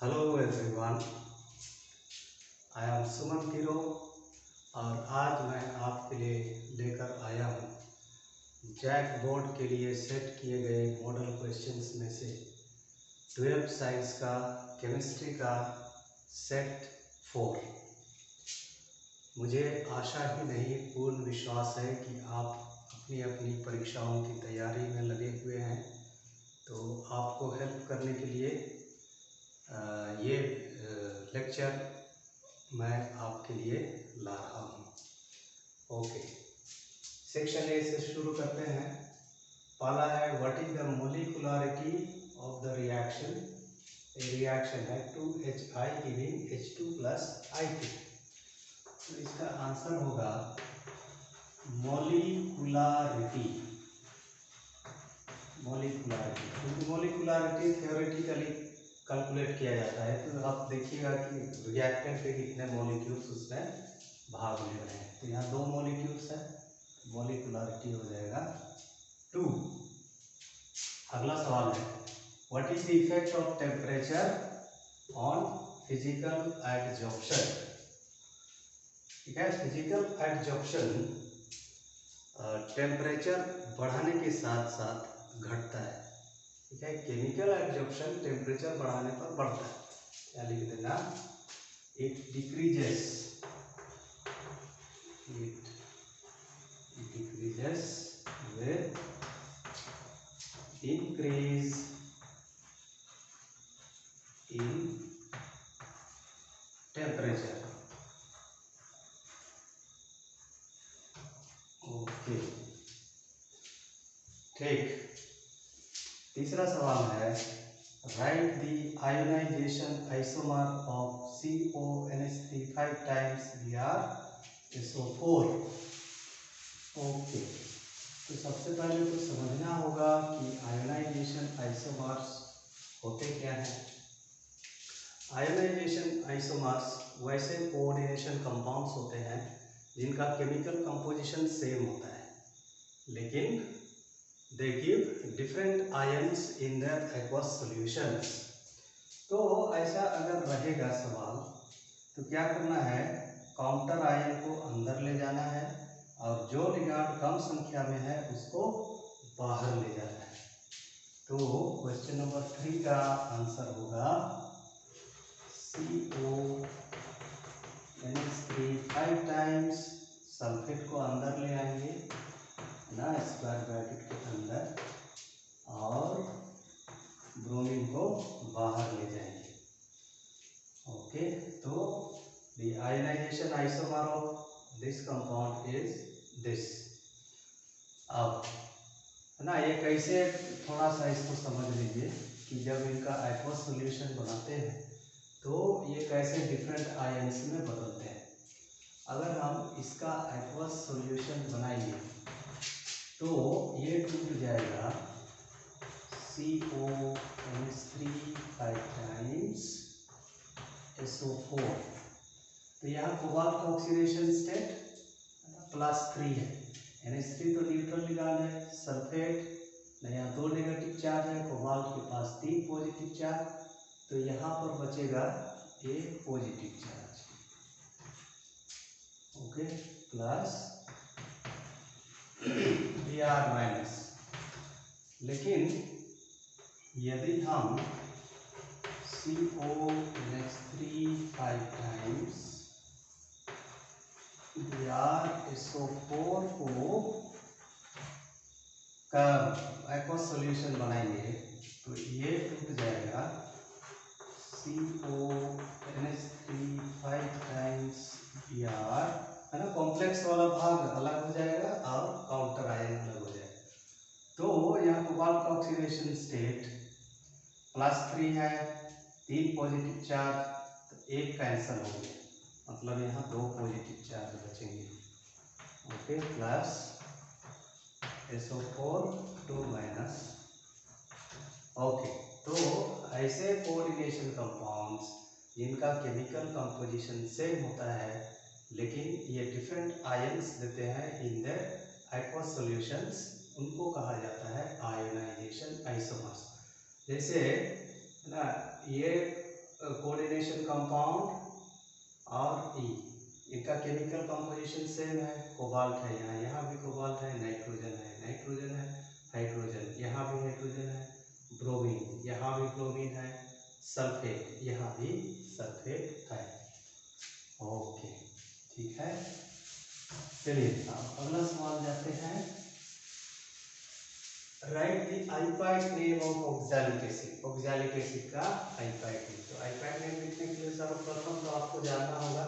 Hello everyone, I am सुमन तिरो और आज मैं आपके लिए लेकर आया हूँ जैक बोर्ड के लिए सेट किए गए मॉडल क्वेश्चंस में से 12 साइंस का केमिस्ट्री का सेट 4। मुझे आशा ही नहीं पूर्ण विश्वास है कि आप अपनी अपनी परीक्षाओं की तैयारी में लगे हुए हैं। तो आपको हेल्प करने के लिए ये लेक्चर मैं आपके लिए ला रहा हूँ। ओके, सेक्शन ए से शुरू करते हैं। पहला है what is the molecularity of the reaction. Reaction है 2HI giving H2 plus I2। तो इसका आंसर होगा मोलिकुलरिटी। क्योंकि मोलिकुलरिटी थ्योरेटिकली कैलकुलेट किया जाता है। तो आप देखिएगा कि रिएक्टेंट के कितने मॉलिक्यूल्स उसमें भाग ले रहे हैं। तो यहाँ 2 मॉलिक्यूल्स है, मोलिकुलरिटी हो जाएगा 2। अगला सवाल है what is the effect of temperature on physical adsorption. ठीक है, फिजिकल एडजॉर्प्शन टेम्परेचर बढ़ाने के साथ साथ घटता है। ठीक है, केमिकल एब्जॉर्प्शन टेम्परेचर बढ़ाने पर बढ़ता है। क्या लिख देना, it decreases with increase in temperature. Okay, ठीक। तीसरा सवाल है right the ionization isomer of CONH3 5 times BrSO4। Okay, तो सबसे पहले तो समझना होगा कि आयोनाइजेशन आइसोमर्स होते क्या हैं। आयोनाइजेशन आइसोमर्स वैसे कोऑर्डिनेशन कंपाउंड्स होते हैं जिनका केमिकल कंपोजिशन सेम होता है, लेकिन they give different ions in their aqueous solutions। तो ऐसा अगर रहेगा सवाल तो क्या करना है, काउंटर आयन को अंदर ले जाना है और जो लिगांड कम संख्या में है उसको बाहर ले जाना है। तो क्वेश्चन नंबर 3 का आंसर होगा CONH3 5 टाइम्स। सल्फेट को अंदर ले आएंगे ना, स्क्वायर ब्रैकेट के अंदर, और ब्रोमीन को बाहर ले जाएंगे। ओके, तो the ionization isomer of this compound is this. अब है ना, ये कैसे, थोड़ा सा इसको समझ लीजिए कि जब इनका एक्वस सॉल्यूशन बनाते हैं तो ये कैसे डिफरेंट आयंस में बदलते हैं। अगर हम इसका एक्वस सॉल्यूशन बनाएंगे तो ये टूट जाएगा CONH3 5 टाइम्स SO4। तो यहाँ कोबाल्ट का ऑक्सीडेशन स्टेट +3 है। NH3 तो न्यूट्रल लिगांड है, सल्फेट यहाँ 2 नेगेटिव चार्ज है, कोबाल्ट के पास 3 पॉजिटिव चार्ज। तो यहाँ पर बचेगा 1 positive charge. Okay, plus Br minus. लेकिन यदि हम CONH3 5 टाइम्स BrSO4 को का एक्वस सॉल्यूशन बनाएंगे तो ये टूट जाएगा CONH3 5 टाइम्स Br, है ना। कॉम्प्लेक्स वाला भाग अलग हो जाएगा और काउंटर आयन अलग हो जाएगा। तो यहाँ कोबाल्ट का ऑक्सीडेशन स्टेट +3 है, 3 पॉजिटिव चार्ज, तो 1 कैंसिल हो गया, मतलब यहाँ 2 पॉजिटिव चार्ज बचेंगे। Okay, plus SO4 2 minus. Okay, तो ऐसे कोऑर्डिनेशन कंपाउंड्स जिनका केमिकल कंपोजिशन सेम होता है लेकिन ये डिफरेंट आयंस देते हैं इन देयर एक्वस सॉल्यूशंस, उनको कहा जाता है आयोनाइजेशन आइसोमर्स। जैसे ना, ये कोऑर्डिनेशन कंपाउंड और ई, इनका केमिकल कंपोजिशन सेम है। कोबाल्ट है यहाँ, यहाँ भी कोबाल्ट है, नाइट्रोजन है, हाइड्रोजन, यहाँ भी हाइड्रोजन है, ब्रोमीन, यहाँ भी ब्रोमीन है, सल्फेट, यहाँ भी सल्फेट है। ओके, ठीक है। चलिए अब अगला सवाल जाते हैं। Right the IUPAC name of oxalic acid. Oxalic acid का आईपैक नेम। तो आईपैक नेम लिखने के लिए सर्वप्रथम तो आपको जानना होगा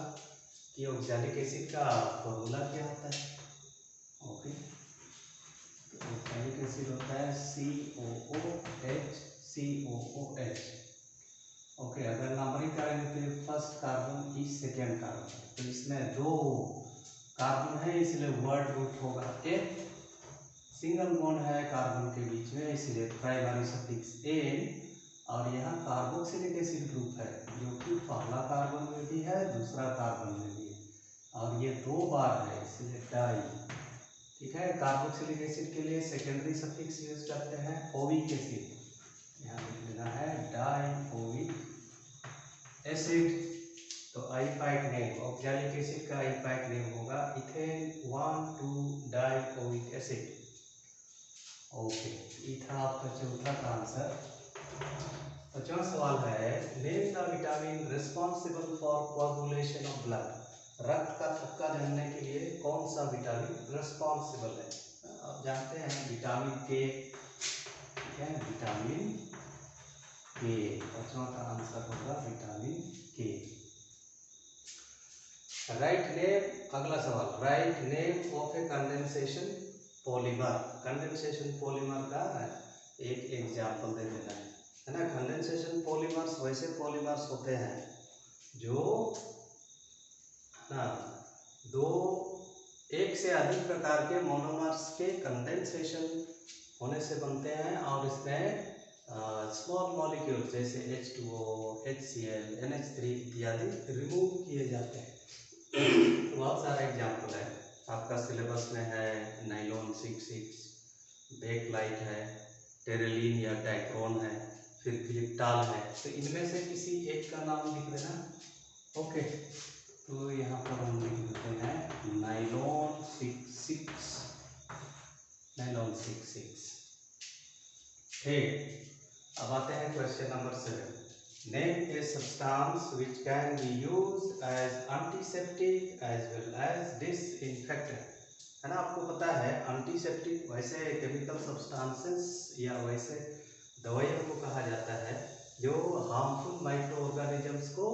कि ऑक्सैलिक एसिड का फॉर्मूला क्या होता है। ओके, तो ऑक्सैलिक एसिड होता है COOH। ओके, अगर नंबरिंग करेंगे तो first carbon is second carbon, तो इसमें 2 कार्बन है इसलिए वर्ड रूट होगा F। सिंगल बॉन्ड है कार्बन के बीच में इसलिए प्राइमरी सफिक्स N। और यहाँ कार्बोक्सिलिक एसिड ग्रुप है जो कि पहला कार्बन में भी है, दूसरा कार्बन में भी है, और ये 2 बार है इसलिए डाई। ठीक है, कार्बोक्सिलिक एसिड के लिए सेकेंडरी सफिक्स यूज करते हैं ओविक एसिड, यहाँ लिख लेना है डाई ओविक एसिड। तो आईपैक नेम ऑक्सैलिक एसिड का आईपैक नेम होगा इथेन 1,2-डाइओइक एसिड। ओके, ये था आपका चौथा का आंसर। 5वां सवाल है, name the vitamin responsible for coagulation of blood. रक्त का थक्का जमने के लिए कौन सा विटामिन रिस्पॉन्सिबल है? आप जानते हैं विटामिन के, ठीक है, विटामिन के। 5वां का आंसर होगा विटामिन के। राइट नेम, अगला सवाल, write name of A condensation polymer. Condensation polymer का एक एग्जाम्पल दे देना है ना। कंडेंसेशन पॉलीमर्स वैसे पॉलीमर्स होते हैं जो ना एक से अधिक प्रकार के मोनोमर्स के कंडेंसेशन होने से बनते हैं, और इसमें स्मॉल मॉलिक्यूल जैसे H2O, HCl, NH3 इत्यादि रिमूव किए जाते हैं। बहुत सारा एग्जाम्पल है आपका सिलेबस में है, नाइलॉन 6,6, बेकलाइट है, टेरेलिन या डाइक्रोन है, फिर ग्लिप्टाल है। तो इनमें से किसी एक का नाम लिख देना। ओके, तो यहाँ पर हम लिख देते हैं नाइलॉन 6,6, नाइलॉन 6,6। ठीक, अब आते हैं question number 7। Name a substance which can be used as antiseptic as well as disinfectant। है ना, आपको पता है एंटीसेप्टिक वैसे केमिकल सब्सटेंसेस या वैसे दवाइयों को कहा जाता है जो हार्मफुल माइक्रो ऑर्गेनिजम्स को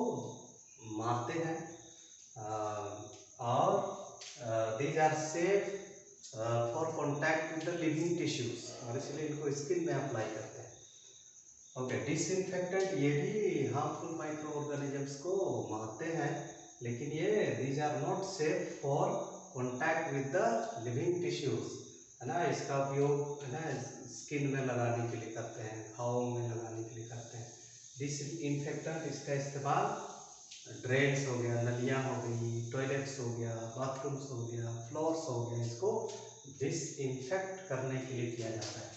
मारते हैं, और these are safe for contact with the living tissues, और इसलिए इनको स्किन में अप्लाई करते हैं। ओके, डिसइंफेक्टेंट ये भी हार्मफुल माइक्रो ऑर्गेनिजम्स को मारते हैं, लेकिन ये these are not safe for contact with the living tissues, है ना। इसका उपयोग है ना स्किन में लगाने के लिए करते हैं, घावों में लगाने के लिए करते हैं। डिसइंफेक्टेंट इसका इस्तेमाल ड्रेन्स हो गया, नलियाँ हो गई, टॉयलेट्स हो गया, बाथरूम्स हो गया, फ्लोर्स हो गया, इसको डिसइंफेक्ट करने के लिए किया जाता है।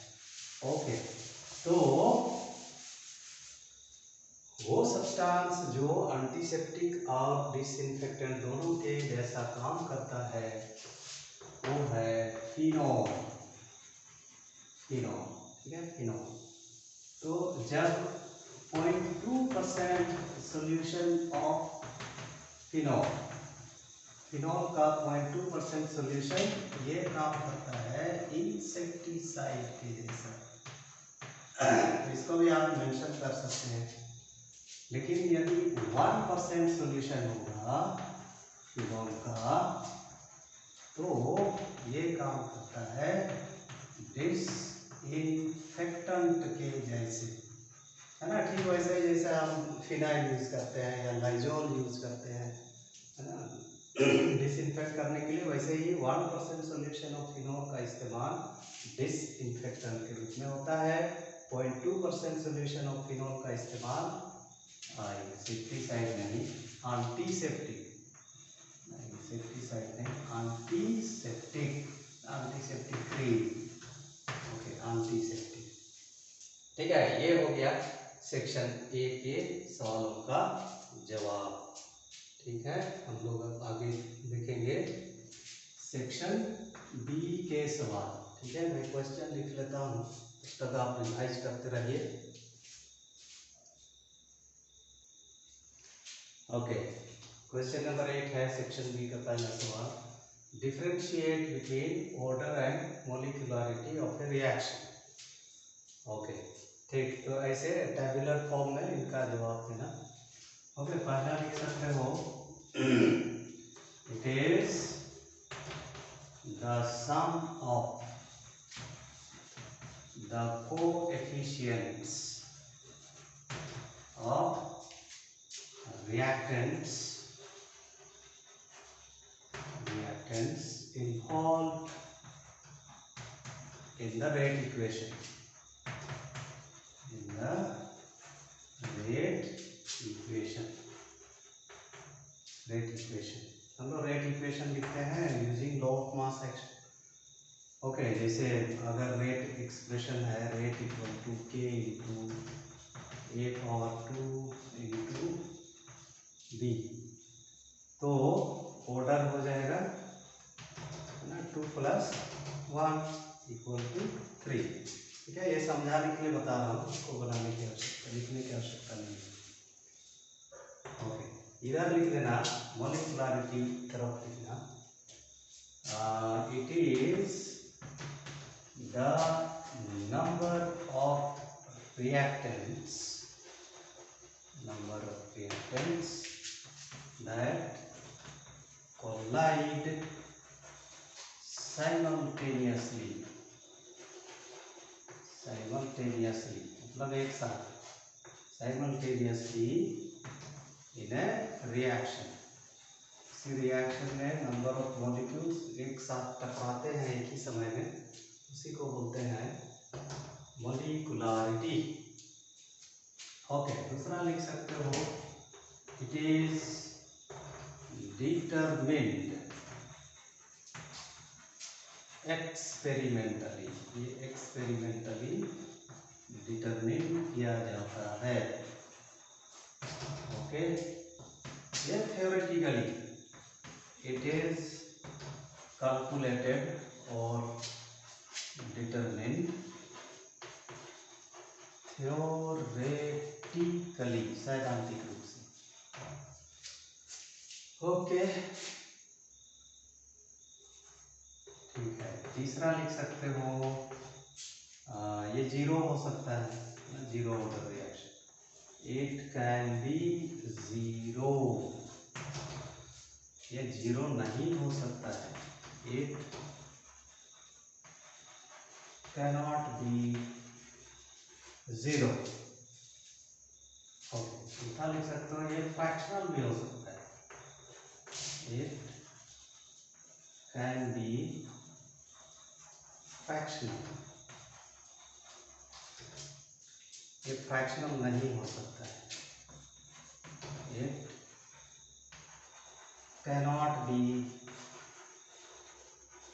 ओके, तो वो सब्सटेंस जो एंटीसेप्टिक और डिसइंफेक्टेंट दोनों के जैसा काम करता है वो है फिनॉल। फिनॉल, ठीक है, फिनॉल। तो जब 0.2% सोल्यूशन ऑफ फिनॉल, फिनॉल का 0.2% सोल्यूशन ये काम करता है इंसेक्टिसाइड के जैसा। इसको भी आप मेंशन कर सकते हैं, लेकिन यदि 1% सोल्यूशन होगा फिनॉल का तो ये काम करता है डिसइंफेक्टेंट के जैसे, है ना। ठीक वैसे जैसे हम फिनाइल यूज करते हैं या लाइजोल यूज करते हैं, है ना, डिसइंफेक्ट करने के लिए, वैसे ही 1% सोल्यूशन ऑफ फिनॉल का इस्तेमाल डिसइंफेक्टेंट के रूप में होता है। 0.2% सोल्यूशन ऑफ फिनॉल का इस्तेमाल इंसेक्टिसाइड नहीं, एंटीसेप्टिक नहीं, इंसेक्टिसाइड नहीं, antiseptic, antiseptic cream. Okay, antiseptic, ठीक है, ये हो गया सेक्शन ए के सवालों का जवाब। ठीक है, हम लोग अब आगे देखेंगे सेक्शन बी के सवाल। ठीक है, मैं क्वेश्चन लिख लेता हूँ, उस तक आप रिवाइज करते रहिए। ओके, क्वेश्चन नंबर 8 है सेक्शन बी का पहला सवाल। Differentiate between order and molecularity of A reaction. Okay, ठीक, तो ऐसे टेबुलर फॉर्म में इनका जवाब देना। ओके, पहला लिख सकते हो, it is the sum of the coefficients ऑफ reactants involved in the rate equation. In the rate equation हम लोग रेट इक्वेशन लिखते हैं using law of mass action. Okay, जैसे अगर रेट एक्सप्रेशन है रेट इक्वल टू के इंटू 8/2 इंटू बी, तो ऑर्डर हो जाएगा ना 2 + 1 = 3। ठीक है, ये समझाने के लिए बता रहा हूँ, इसको बनाने की आवश्यकता, लिखने की आवश्यकता नहीं है। ओके, इधर लिख देना मॉलिक्युलरिटी तरफ लिखना, it is the number of reactants that collide simultaneously मतलब एक साथ, simultaneously in a reaction। इसी रिएक्शन में नंबर ऑफ मॉलिक्यूल्स एक साथ टकराते हैं एक ही समय में, उसी को बोलते हैं मॉलिक्युलरिटी। ओके, दूसरा लिख सकते हो, इट इज determined एक्सपेरिमेंटली, ये एक्सपेरिमेंटली डिटरमिन किया जाता है। ओके, ये थ्योरेटिकली इट इज कैलकुलेटेड और डिटरमिन थ्योरेटिकली, सैद्धांतिक रूप से। ओके, ठीक है, तीसरा लिख सकते हो, ये 0 हो सकता है, 0 order reaction, it can be 0। ये 0 नहीं हो सकता है, इट कैनॉट बी 0। ओके, चौथा लिख सकते हो, ये फ्रैक्शनल भी हो सकता है, it can be fractional। ये फ्रैक्शनल नहीं हो सकता है, it cannot be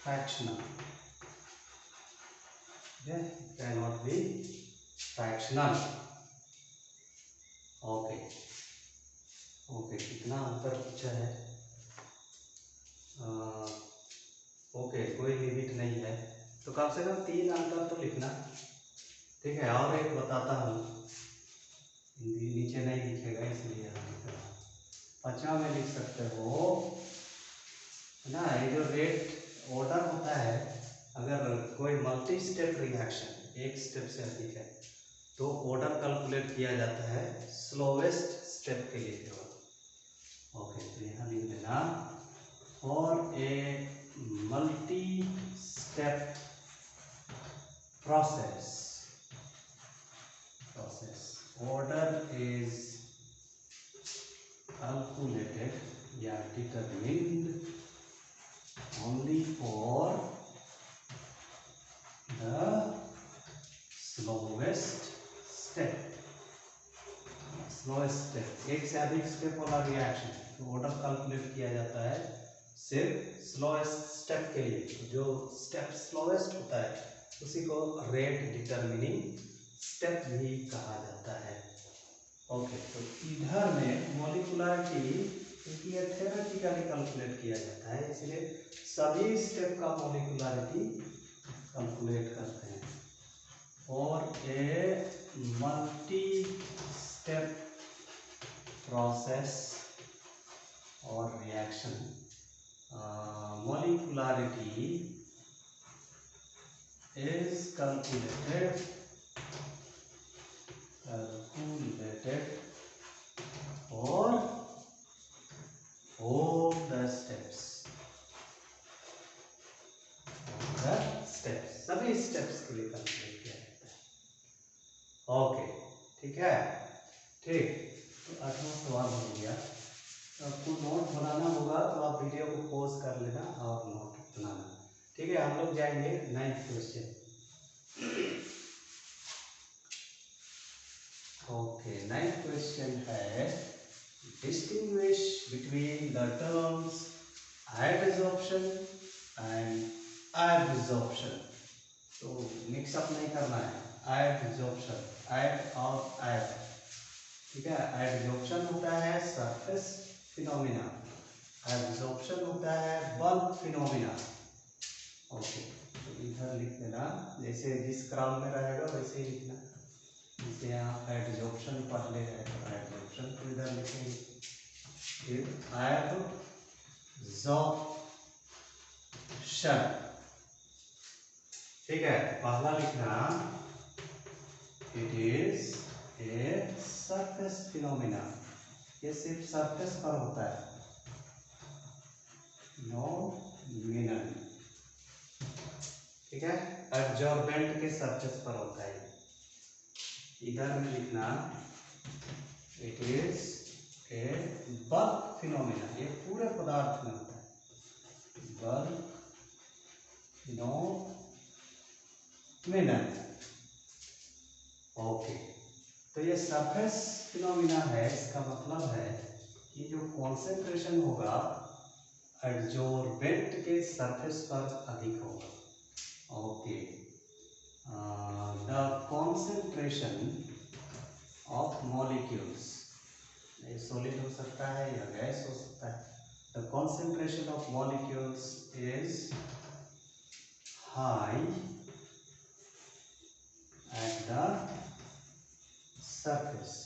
fractional, cannot be fractional। Okay, okay, कितना अंतर पूछा है, ओके, कोई लिमिट नहीं है, तो कम से कम 3 अंतर तो लिखना। ठीक है, और एक बताता हूँ, नीचे नहीं लिखेगा इसलिए हम लिख रहा हूँ। 5वां में लिख सकते हो ना, ये जो रेट ऑर्डर होता है, अगर कोई मल्टी स्टेप रिएक्शन एक स्टेप से अधिक है तो ऑर्डर कैलकुलेट किया जाता है स्लोवेस्ट स्टेप के लिए केवल। ओके, तो यहाँ लिख देना, for a multi step process order is calculated या determined only for the slowest step। एक से अधिक स्टेप वाला रिएक्शन तो ऑर्डर कैलकुलेट किया जाता है सिर्फ स्लोएस्ट स्टेप के लिए। जो स्टेप स्लोएस्ट होता है उसी को रेट डिटरमिनिंग स्टेप भी कहा जाता है। ओके, तो इधर में मॉलिक्यूलरिटी क्योंकि ये थ्योरेटिकली कैलकुलेट किया जाता है, इसलिए सभी स्टेप का मॉलिक्यूलरिटी कैलकुलेट करते हैं। और ए मल्टी स्टेप प्रोसेस और reaction, molecularity is calculated for all the steps, सभी स्टेप्स के लिए कैलकुलेट किया जाता है। ओके, ठीक है, ठीक। तो 8वां सवाल हो गया। आपको नोट बनाना होगा तो आप वीडियो को पॉज कर लेना और नोट बनाना, ठीक है। हम लोग जाएंगे 9th question. Okay, 9th question है distinguish between the terms adsorption and absorption. तो मिक्सअप नहीं करना है, एडसॉर्प्शन, एड और एब, ठीक है। एडसॉर्प्शन होता है सरफेस फिनोमिना, एब्जॉर्प्शन होता है बल्क फिनोमिना। ओके, तो इधर लिख देना, जैसे जिस क्रम में रहेगा वैसे ही लिखना। जैसे यहाँ एडसॉर्प्शन पहले है तो एडसॉर्प्शन को इधर लिखेंगे, फिर एब्जॉर्प्शन, ठीक है। पहला लिखना, it is a surface phenomena, ये सिर्फ सरफेस पर होता है, नॉमिनल, ठीक है। एब्जॉर्बेंट के सरफेस पर होता है। इधर में लिखना, it is a bulk phenomena, ये पूरे पदार्थ में होता है, बल्क फिनोमिना। ओके, तो ये सरफेस फिनोमिना है, इसका मतलब है कि जो कॉन्सेंट्रेशन होगा एब्जॉर्बेंट के सरफेस पर अधिक होगा। Okay, the concentration of molecules, ये सॉलिड हो सकता है या गैस हो सकता है। The concentration of molecules is high at the surface.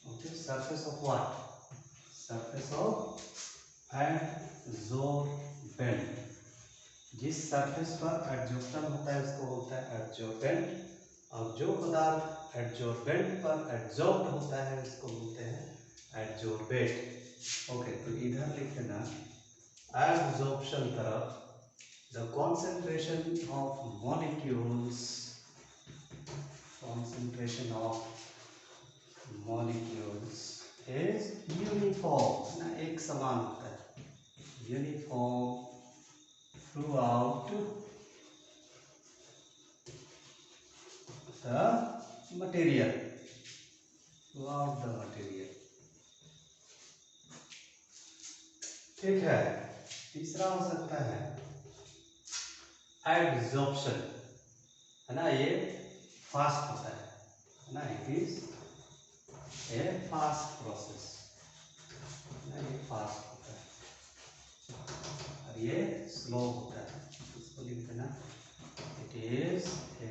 Okay, surface of what? Surface of adsorbent. जिस सरफेस पर एडजॉर्प्शन होता है उसको बोलता है एडजॉर्बेंट, और जो पदार्थ एडजॉर्बेंट पर एडजॉर्ब होता है उसको बोलते हैं एडजॉर्बेट। ओके, तो इधर लिख देना, एडजॉर्प्शन तरफ the concentration of molecules, concentration of molecules is uniform, ना एक समान होता है, uniform throughout the material, throughout the material, ठीक है। तीसरा हो सकता है एडसॉर्प्शन, है ना, ये फास्ट होता है ना, it is a fast process, ये फास्ट होता है और ये स्लो होता है, इसको लिख देना, it is a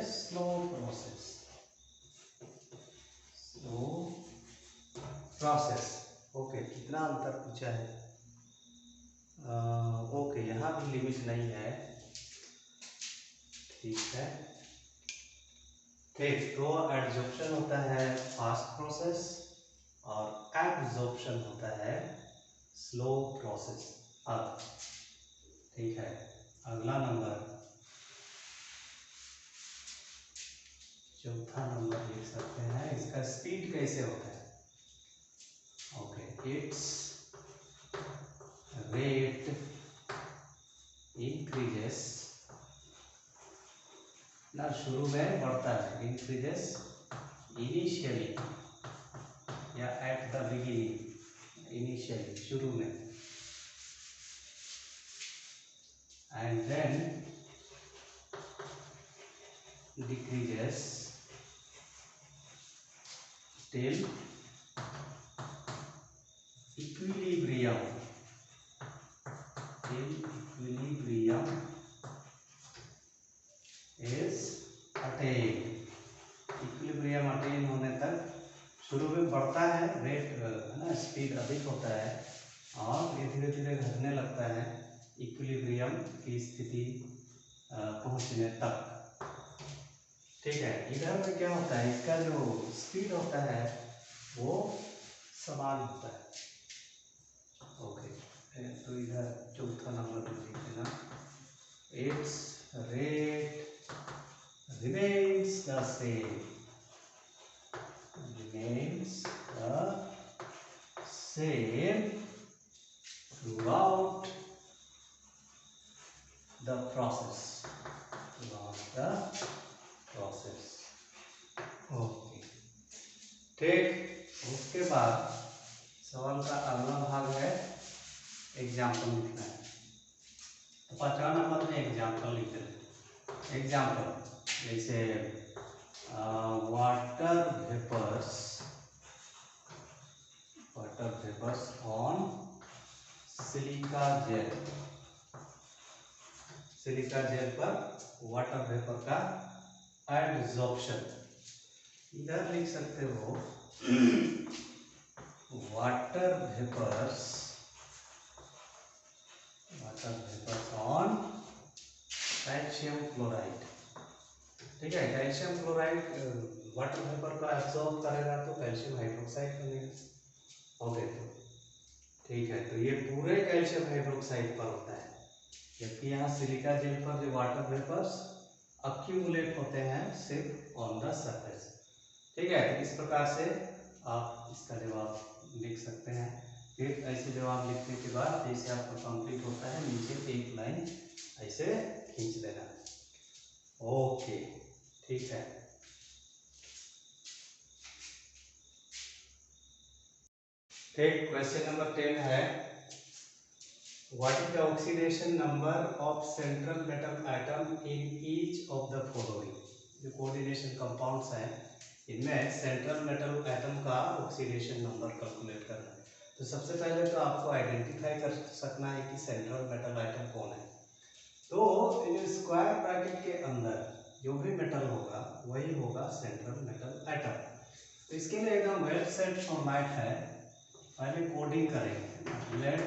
slow process, slow process. Okay, कितना अंतर पूछा है? ओके, यहाँ भी लिमिट नहीं है, ठीक है। ठीक, तो एडजॉर्प्शन होता है फास्ट प्रोसेस और एब्जॉर्प्शन होता है स्लो प्रोसेस। अब ठीक है, अगला नंबर, चौथा नंबर लिख सकते हैं, इसका स्पीड कैसे होता है? ओके, इट्स रेट इंक्रीजेस, ना शुरू में बढ़ता है, इंक्रीजेस इनिशियली या एट द बिगिनिंग, इनिशियली शुरू में, and then decreases till equilibrium is attained। Equilibrium attain होने तक शुरू में बढ़ता है रेट, है ना, स्पीड अधिक होता है और ये धीरे धीरे घटने लगता है इक्विलिब्रियम की स्थिति पहुंचने तक। ठीक है, इधर में क्या होता है, इसका जो स्पीड होता है वो समान होता है। ओके, तो इधर चौथा नंबर लिख देना, it's rate remains the same, throughout the process, okay. ठीक, उसके बाद सवाल का अगला भाग है एग्जाम्पल लिखना है। तो 5वां नंबर में एग्जाम्पल लिख दें। एग्जाम्पल जैसे water vapours on silica gel. Silica gel पर वाटर वेपर का एडसॉर्प्शन। इधर लिख सकते हो water vapours on calcium chloride. ठीक है, कैल्शियम क्लोराइड वाटर वेपर को एब्सॉर्ब करेगा तो कैल्शियम हाइड्रोक्साइड बनेगा। ओके, तो ठीक है, तो ये पूरे कैल्शियम हाइड्रोक्साइड पर होता है, जबकि यहाँ सिलिका जेल पर जो वाटर वेपर्स अक्यूमुलेट होते हैं सिर्फ ऑन द सरफेस। ठीक है, तो इस प्रकार से आप इसका जवाब लिख सकते हैं। फिर ऐसे जवाब लिखने के बाद जैसे आपका कंप्लीट होता है नीचे एक लाइन ऐसे खींच देना। ओके, ठीक है। ठीक, क्वेश्चन नंबर 10 है, what is the oxidation number of central metal atom in each of the following. जो कोऑर्डिनेशन कंपाउंड्स हैं इनमें सेंट्रल मेटल एटम का ऑक्सीडेशन नंबर कैलकुलेट करना है। तो सबसे पहले तो आपको आइडेंटिफाई कर सकना है कि सेंट्रल मेटल एटम कौन है। तो स्क्वायर ब्रैकेट के अंदर जो भी मेटल होगा वही होगा सेंट्रल मेटल एटम। तो इसके लिए एकदम वेल सेट फॉर्मेट है, पहले कोडिंग करेंगे। Let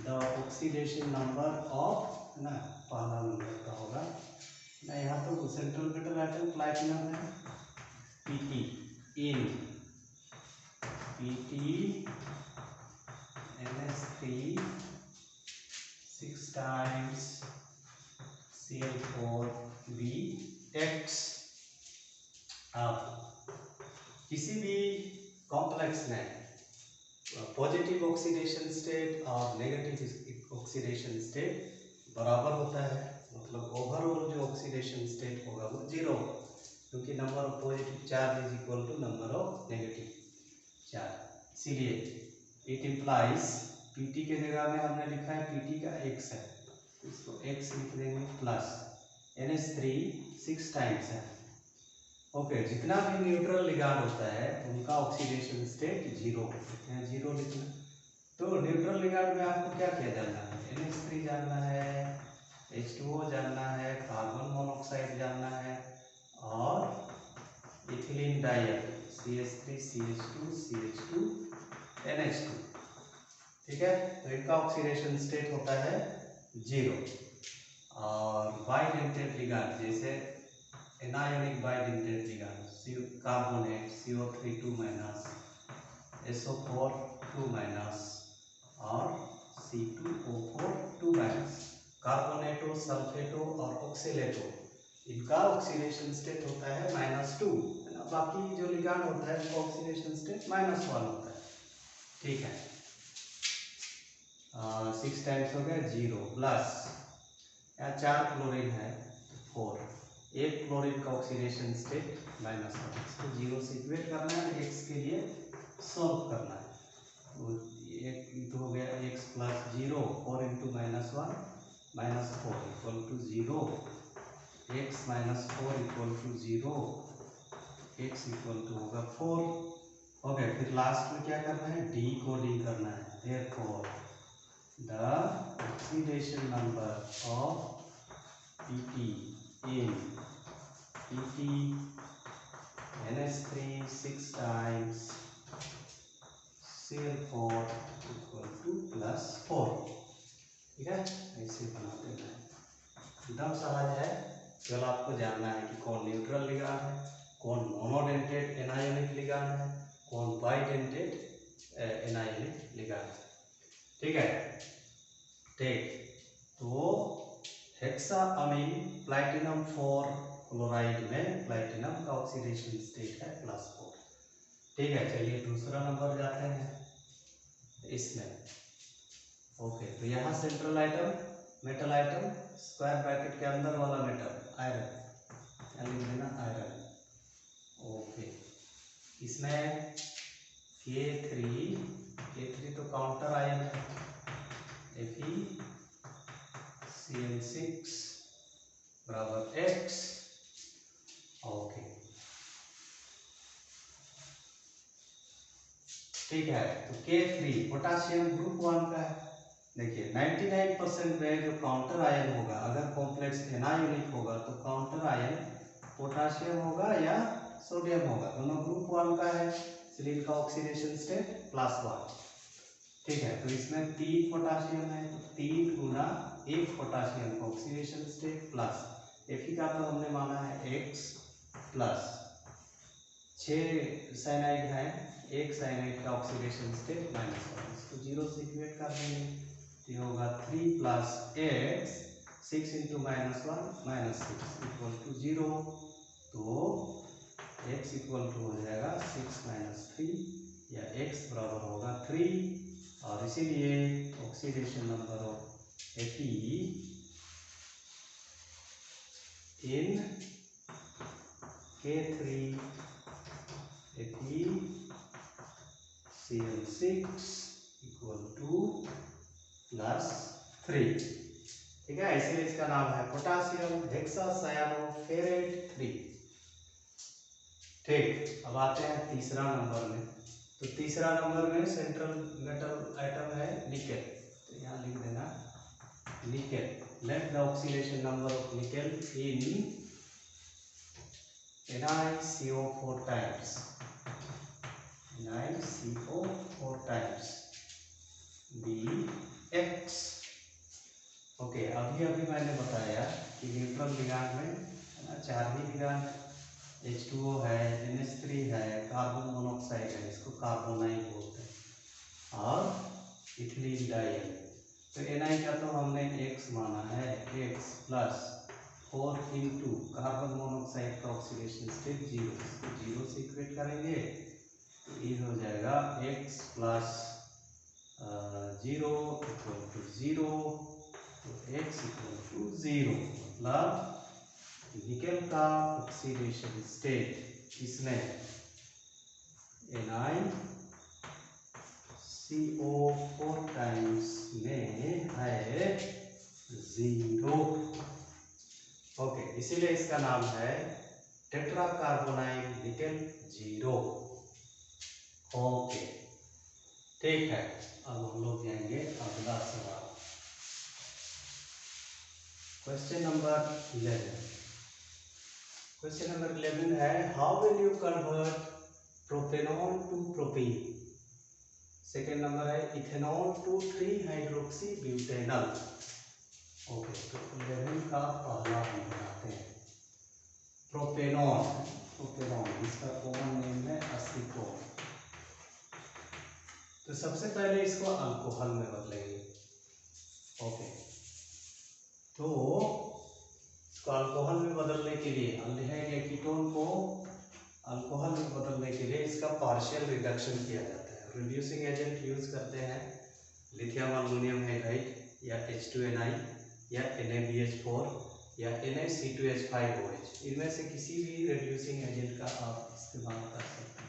the oxidation number of, है ना, पहला नंबर का होगा ना, यहाँ तो सेंट्रल मेटल एटम प्लैटिनम है, Pt in Pt NS3 6 times Cl4Bx। अब किसी भी कॉम्प्लेक्स में पॉजिटिव ऑक्सीडेशन स्टेट और नेगेटिव ऑक्सीडेशन स्टेट बराबर होता है, मतलब ओवरऑल जो ऑक्सीडेशन स्टेट होगा वो 0, क्योंकि number of positive charge is equal to number of negative charge. इसीलिए इट इम्प्लाइज Pt के जगह में हमने लिखा है Pt का x है, इसको x लिख देंगे प्लस NH3 6 टाइम्स है। ओके, जितना भी न्यूट्रल लिगांड होता है उनका ऑक्सीडेशन स्टेट 0 होता है, 0 लिखना। तो न्यूट्रल लिगांड में आपको क्या क्या जानना है, NH3 जानना है, H2O जानना है, कार्बन मोनोऑक्साइड जानना है और ethylene dioxide CH3 CH2 CH2 NH2। ठीक है, तो इनका ऑक्सीडेशन स्टेट होता है 0। और बाइडेंटेट लिगांड जैसे anionic bidentate ligand carbonate CO3 2- SO4 2- और C2O4 2-, कार्बोनेटो सल्फेटो और ऑक्सीलेटो, इनका ऑक्सीडेशन स्टेट होता है -2। बाकी जो लिगांड होता है उनका ऑक्सीडेशन स्टेट -1 होता है। ठीक है, 6 टाइम्स हो गया 0 प्लस यहाँ 4 क्लोरीन है 4, एक क्लोरीन का ऑक्सीडेशन स्टेट -1, इसको 0 से इक्वेट करना है, x के लिए सॉल्व करना है। तो एक हो गया x plus 0, 4 into -1 -4 equal to 0, x -4 equal to 0, x equal to होगा 4। ओके, फिर लास्ट में क्या करना है, डी कोडिंग करना है। Therefore the oxidation number of Pt in Pt NH3 6 times Cl4 equal to +4। ठीक है, ऐसे बना देना है, एकदम सहज है। केवल आपको जानना है कि कौन न्यूट्रल लिगांड है, कौन मोनोडेंटेड एनायोनिक लिगांड है, कौन बाइडेंटेड एनायोनिक लिगांड है। ठीक है, ठीक। तो हेक्साअमीन प्लैटिनम 4 क्लोराइड में प्लैटिनम का ऑक्सीडेशन स्टेट है +4। ठीक है, चलिए दूसरा नंबर जाते हैं इसमें। ओके, तो यहाँ central item, metal atom, square bracket के अंदर वाला मेटल आयरन, क्या लिख देना, आयरन। ओके, इसमें K3 तो काउंटर आयन है, FeCl6 बराबर X। ओके, ठीक है। तो K3 पोटासियम ग्रुप 1 का है। देखिए 99% में जो काउंटर आयन होगा, अगर कॉम्प्लेक्स एनायोनिक होगा तो काउंटर आयन पोटासियम होगा या सोडियम होगा, दोनों ग्रुप 1 का है, इसलिए इनका ऑक्सीडेशन स्टेट +1। ठीक है, तो इसमें 3 पोटासियम है, तो 3 गुना 1 पोटासियम का ऑक्सीडेशन स्टेट प्लस Fe का तो हमने माना है X प्लस 6 साइनाइड है, 1 साइनाइड का ऑक्सीडेशन स्टेट -1, इसको 0 से इक्वेट कर देंगे, ये होगा 3 + x 6 × -1 -6 = 0। तो x इक्वल टू हो जाएगा 6 - 3 या x बराबर होगा 3, और इसीलिए oxidation number of Fe in K3 FeCl6 equal to +3। ठीक है, इसीलिए इसका नाम है पोटासियम हेक्सासायानोफेरेट 3। ठीक, अब आते हैं तीसरा नंबर में। तो तीसरा नंबर में सेंट्रल मेटल आइटम है निकेल, तो यहाँ लिख देना nickel. Let the oxidation number of nickel in NiCO4 times, NiCO4 times Bx। Okay, अभी मैंने बताया कि न्यूट्रल लिगांड में है ना, 4 ही लिगांड, H2O है, NH3 है, कार्बन मोनोऑक्साइड है, इसको कार्बोनाइल बोलते हैं, और इथिलीन डाइऑन। तो Na का तो हमने X माना है, X + 4 × कार्बन मोनोऑक्साइड का ऑक्सीडेशन स्टेट 0, इसको 0 से इक्वेट करेंगे, तो ये हो जाएगा X + 0 = 0, तो X = 0, मतलब निकेल का ऑक्सीडेशन स्टेट इसमें NiCO4 टाइम्स में है 0। ओके, इसीलिए इसका नाम है टेट्राकार्बोनाइल निकेल 0। ओके, ठीक है, अब हम लोग जाएंगे अगला सवाल, क्वेश्चन नंबर 11। क्वेश्चन नंबर 11 है, how will you convert propanol to propene. Second number है ethanol to three hydroxy butanol. Okay, तो 11 का पहला हम बनाते हैं प्रोपेनॉल, इसका कॉमन नेम है एसीटोन। तो सबसे पहले इसको अल्कोहल में बदलेंगे। ओके, तो इसको अल्कोहल में बदलने के लिए, अल्डिहाइड या कीटोन को अल्कोहल में बदलने के लिए इसका पार्शियल रिडक्शन किया जाता है। रिड्यूसिंग एजेंट यूज करते हैं लिथियम अल्युमिनियम हाइड्राइड या H2Ni या NaBH4 या NaC2H5OH, इनमें से किसी भी रिड्यूसिंग एजेंट का आप इस्तेमाल कर सकते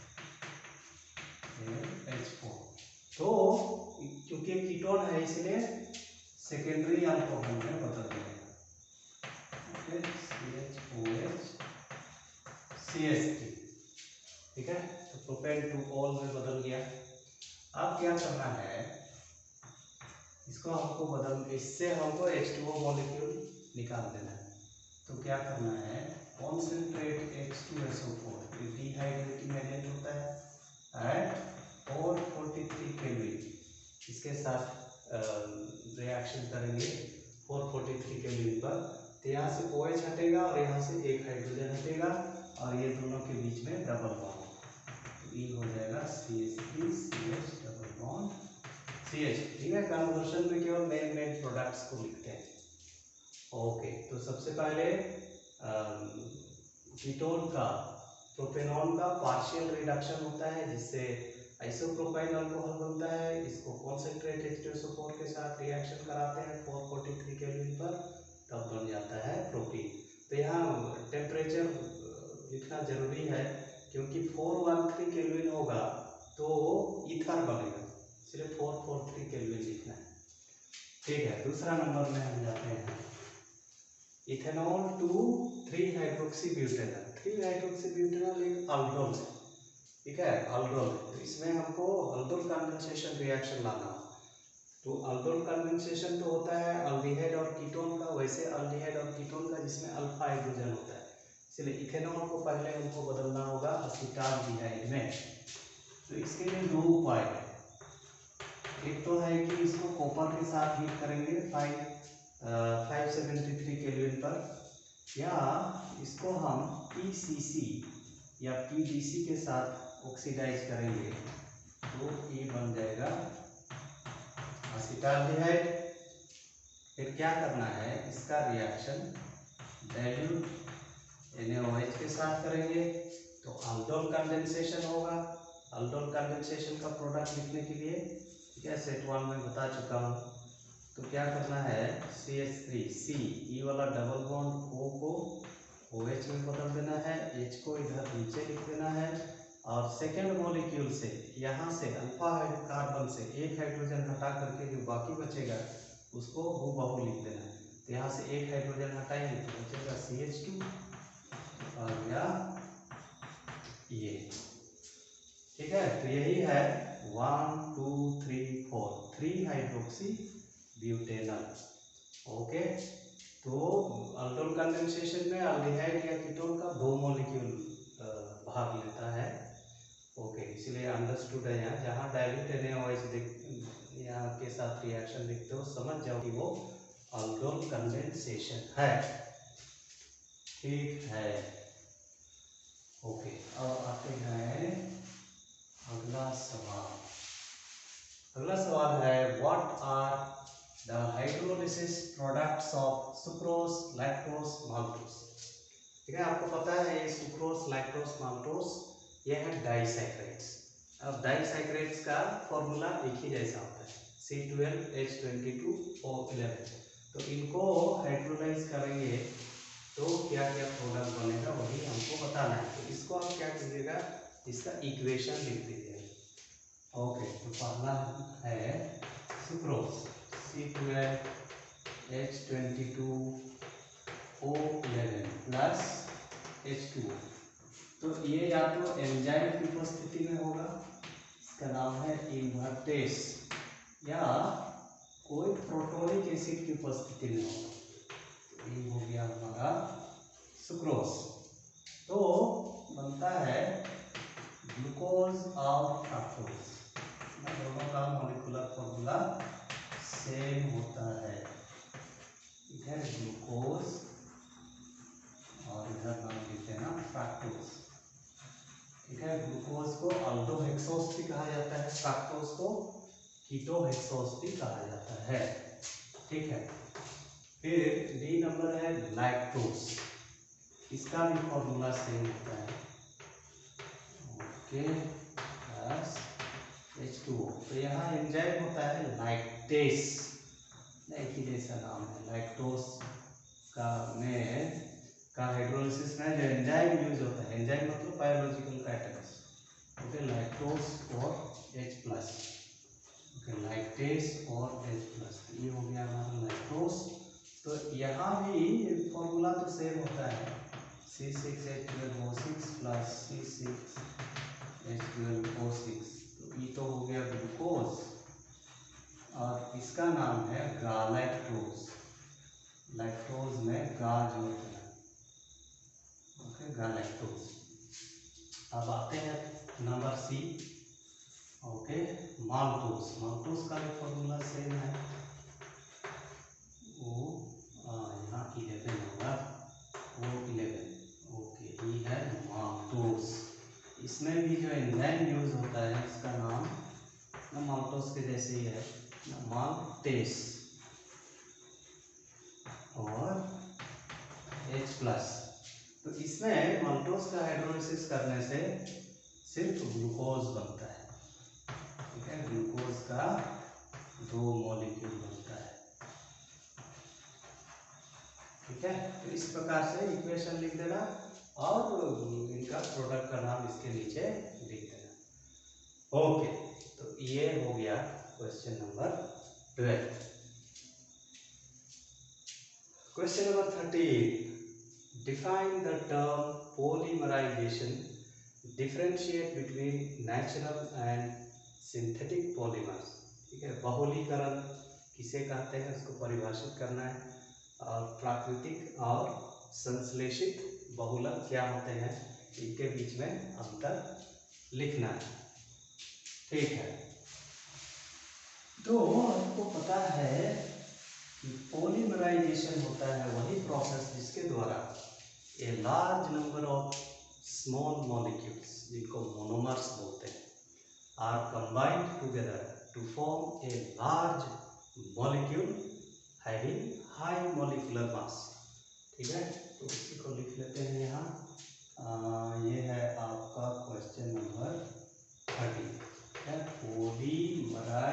हैं। H4 तो क्योंकि कीटोन है इसलिए सेकेंडरी अल्कोहल में बदल देगा, CH4OH CH3। Propane two all में बदल गया। अब क्या करना है, इसको हमको बदल, इससे हमको H2O मॉलिक्यूल निकाल देना है। तो क्या करना है, कॉन्सेंट्रेट H2SO4 डिहाइड्रेटिंग एजेंट होता है एट 443 केल्विन, इसके साथ रिएक्शन करेंगे 443 केल्विन पर। तो यहाँ से OH हटेगा और यहाँ से एक हाइड्रोजन हटेगा और ये दोनों के बीच में डबल बॉन्ड, तो ये हो जाएगा CH3 CH double bond CH। ठीक है, कन्वर्शन में केवल मेन प्रोडक्ट्स को लिखते हैं। ओके, तो सबसे पहले कीटोन का, प्रोपेनॉन का पार्शियल रिडक्शन होता है जिससे आइसोप्रोपाइल अल्कोहल बनता है। इसको कॉन्सेंट्रेट H2SO4 के साथ रिएक्शन कराते हैं 443 केल्विन पर, तब बन जाता है प्रोपीन। तो यहाँ टेम्परेचर लिखना जरूरी है क्योंकि 413 केल्विन होगा तो ईथर बनेगा, इसलिए 443 केल्विन लिखना है। ठीक है, दूसरा नंबर में हम जाते हैं ethanol to 3 hydroxy butanol. 3 hydroxy butanol एक अल्डोल है, ठीक है, अल्डोल। तो इसमें हमको अल्डोल कंडेंसेशन रिएक्शन लाना। तो अल्डोल कंडेंसेशन तो होता है अल्डिहाइड और कीटोन का, वैसे अल्डिहाइड और कीटोन का जिसमें अल्फा हाइड्रोजन होता है, इसलिए इथेनॉल को पहले हमको बदलना होगा असीटाल्डिहाइड में। तो इसके लिए दो उपाय है। एक तो है कि इसको कॉपर के साथ हीट करेंगे 573 केल्विन पर, या इसको हम PCC या PDC के साथ ऑक्सीडाइज करेंगे तो ये बन जाएगा असीटाल्डिहाइड। फिर क्या करना है, इसका रिएक्शन डाइल्यूट NaOH के साथ करेंगे तो अल्डोल कंडेंसेशन होगा। अल्डोल कंडेंसेशन का प्रोडक्ट लिखने के लिए, ठीक है, सेट 1 में बता चुका हूँ। तो क्या करना है, CH3 C ई वाला डबल बॉन्ड O को OH में बदल देना है, H को इधर नीचे लिख देना है और सेकेंड मॉलिक्यूल से यहाँ से अल्फा कार्बन से एक हाइड्रोजन हटा करके जो बाकी बचेगा उसको हूबहू लिख देना है। तो यहाँ से एक हाइड्रोजन हटाएंगे तो बचेगा CH2 और या ये, ठीक है। तो यही है 1 2 3 4 3 हाइड्रोक्सी ब्यूटेनॉल। ओके, तो अल्डोल कंडेंसेशन में अल्डिहाइड या कीटोन का 2 मॉलिक्यूल भाग लेता है। ओके, इसलिए अंडरस्टूड है। यहाँ जहाँ डाइल्यूट NaOH यहाँ के साथ रिएक्शन देखते हो समझ जाओ कि वो अल्डोल कंडेंसेशन है। ठीक है, ओके, अब आते हैं अगला सवाल। अगला सवाल है what are the hydrolysis products of sucrose lactose maltose. ठीक है, आपको पता है ये सुक्रोज लैक्टोज माल्टोज ये है डाइसैकराइड्स। अब डाइसैकराइड्स का फॉर्मूला एक ही जैसा होता है C12H22O11। तो इनको हाइड्रोलाइज करेंगे तो क्या क्या प्रोडक्ट बनेगा वही हमको बताना है। तो इसको आप क्या कीजिएगा, इसका इक्वेशन लिख दीजिएगा। ओके, तो पहला है सुक्रोज C12H22O11 प्लस H2O। तो ये या तो एंजाइम की उपस्थिति में होगा, इसका नाम है इन्वर्टेस, या कोई प्रोटोनिक एसिड की उपस्थिति में होगा। तो ये हो गया हमारा सुक्रोज। तो बनता है ग्लूकोज और फ्रक्टोज, दोनों का मॉलिक्यूलर फॉर्मूला सेम होता है। इधर ग्लूकोज और इधर नाम लिखते हैं ना फ्रक्टोज। ठीक है, ग्लूकोज को अल्डोहेक्सोज भी कहा जाता है, फ्रक्टोज को कीटोहेक्सोज भी कहा जाता है। ठीक है, फिर डी नंबर है लैक्टोज, इसका भी फॉर्मूला सेम होता है। Okay, plus H2O। तो यहाँ एंजाइम होता है लैक्टेस, एक ही जैसा नाम है। लैक्टोज का हाइड्रोलिसिस में जो एंजाइम यूज होता है, एंजाइम मतलब बायोलॉजिकल कैटलिस्ट। ओके, लैक्टोज और H+, ओके, लैक्टेस और H+, ये हो गया हमारा लैक्टोज। तो यहाँ भी फॉर्मूला तो सेम होता है C6H12O6 प्लस C6 H12O6। तो ये तो हो गया ग्लूकोज और इसका नाम है गालैक्टोज। लैक्टोज में गा जोड़ते हैं, ओके, गालैक्टोज। अब आते हैं number C, okay, maltose. Maltose का भी फॉर्मूला सेम है, वो यहाँ 11 होगा, वो 11, ओके, ये है माल्टोज। इसमें भी जो एंजाइम यूज होता है इसका नाम माल्टोज के जैसे ही है, माल्टेस और H+। तो इसमें माल्टोज का हाइड्रोलिसिस करने से सिर्फ ग्लूकोज बनता है, ठीक है, ग्लूकोज का 2 मॉलिक्यूल बनता है, ठीक है। तो इस प्रकार से इक्वेशन लिख देना और इनका प्रोडक्ट का नाम इसके नीचे लिख देना, ओके। तो ये हो गया question number 12। Question number 13, define the term polymerization, differentiate between natural and synthetic polymers, ठीक है। बहुलीकरण किसे कहते हैं उसको परिभाषित करना है, और प्राकृतिक और संश्लेषित बहुलक क्या होते हैं इनके बीच में अंतर लिखना है, ठीक है। तो आपको पता है कि पॉलीमराइजेशन होता है वही प्रोसेस जिसके द्वारा a large number of small molecules, जिनको मोनोमर्स बोलते हैं, are combined together to form a large molecule having high molecular mass, ठीक है। तो इसी को लिख लेते हैं यहाँ, ये है आपका क्वेश्चन नंबर 13, पॉलीमराइजेशन।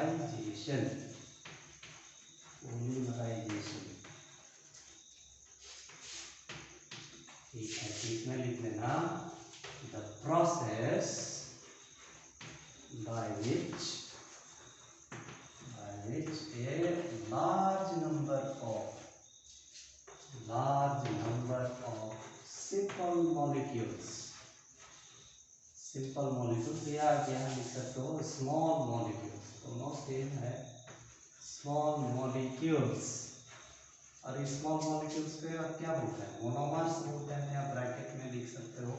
पॉलीमराइजेशन, ठीक है, इसमें लिख लेना the process by which A large number of simple molecules, simple molecules या यहाँ लिख सकते हो स्मॉल मॉलिक्यूल्स, दोनों सेम है, स्मॉल मॉलिक्यूल्स। और इस स्मॉल मॉलिक्यूल्स पे आप क्या बोलते हैं, मोनोमर्स बोलते हैं, या ब्रैकेट में लिख सकते हो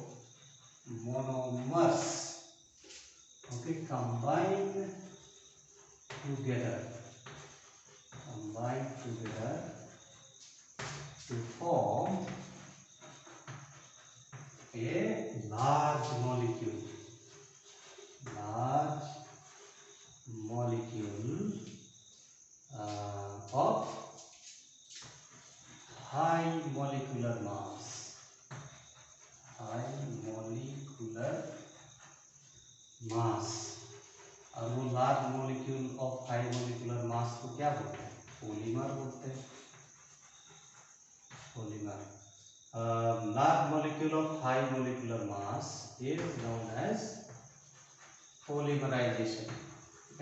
monomers, okay, combine together to form a large molecule of high molecular mass, और वो large molecule of high molecular mass को क्या बोलते हैं, पॉलीमर बोलते हैं, polymer. Large molecule of high molecular mass is known as polymerization,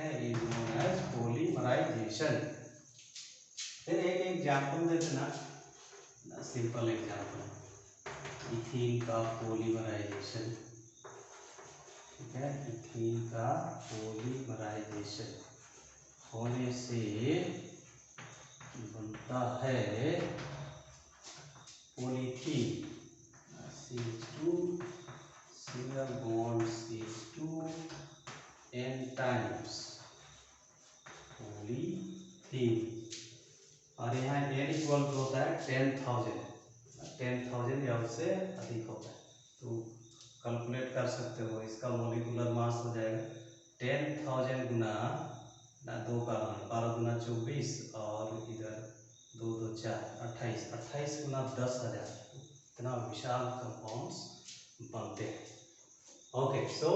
is known as polymerization. फिर एक एग्जाम्पल दे देना, सिंपल एग्जाम्पल, इथीन का पॉलीमराइजेशन, ठीक है, इथीन का पॉलीमराइजेशन होने से बनता है polythene, CH2 single bond CH2 n times polythene, और यहाँ n इक्वल होता है 10,000 या उससे अधिक होता है, तो कैलकुलेट कर सकते हो, इसका मॉलिक्यूलर मास हो जाएगा 10,000 गुना 2 का 12 गुना 24 और इधर 2 2 4 28, 28 गुना 10,000, इतना विशाल कंपाउंड्स बनते हैं, okay. So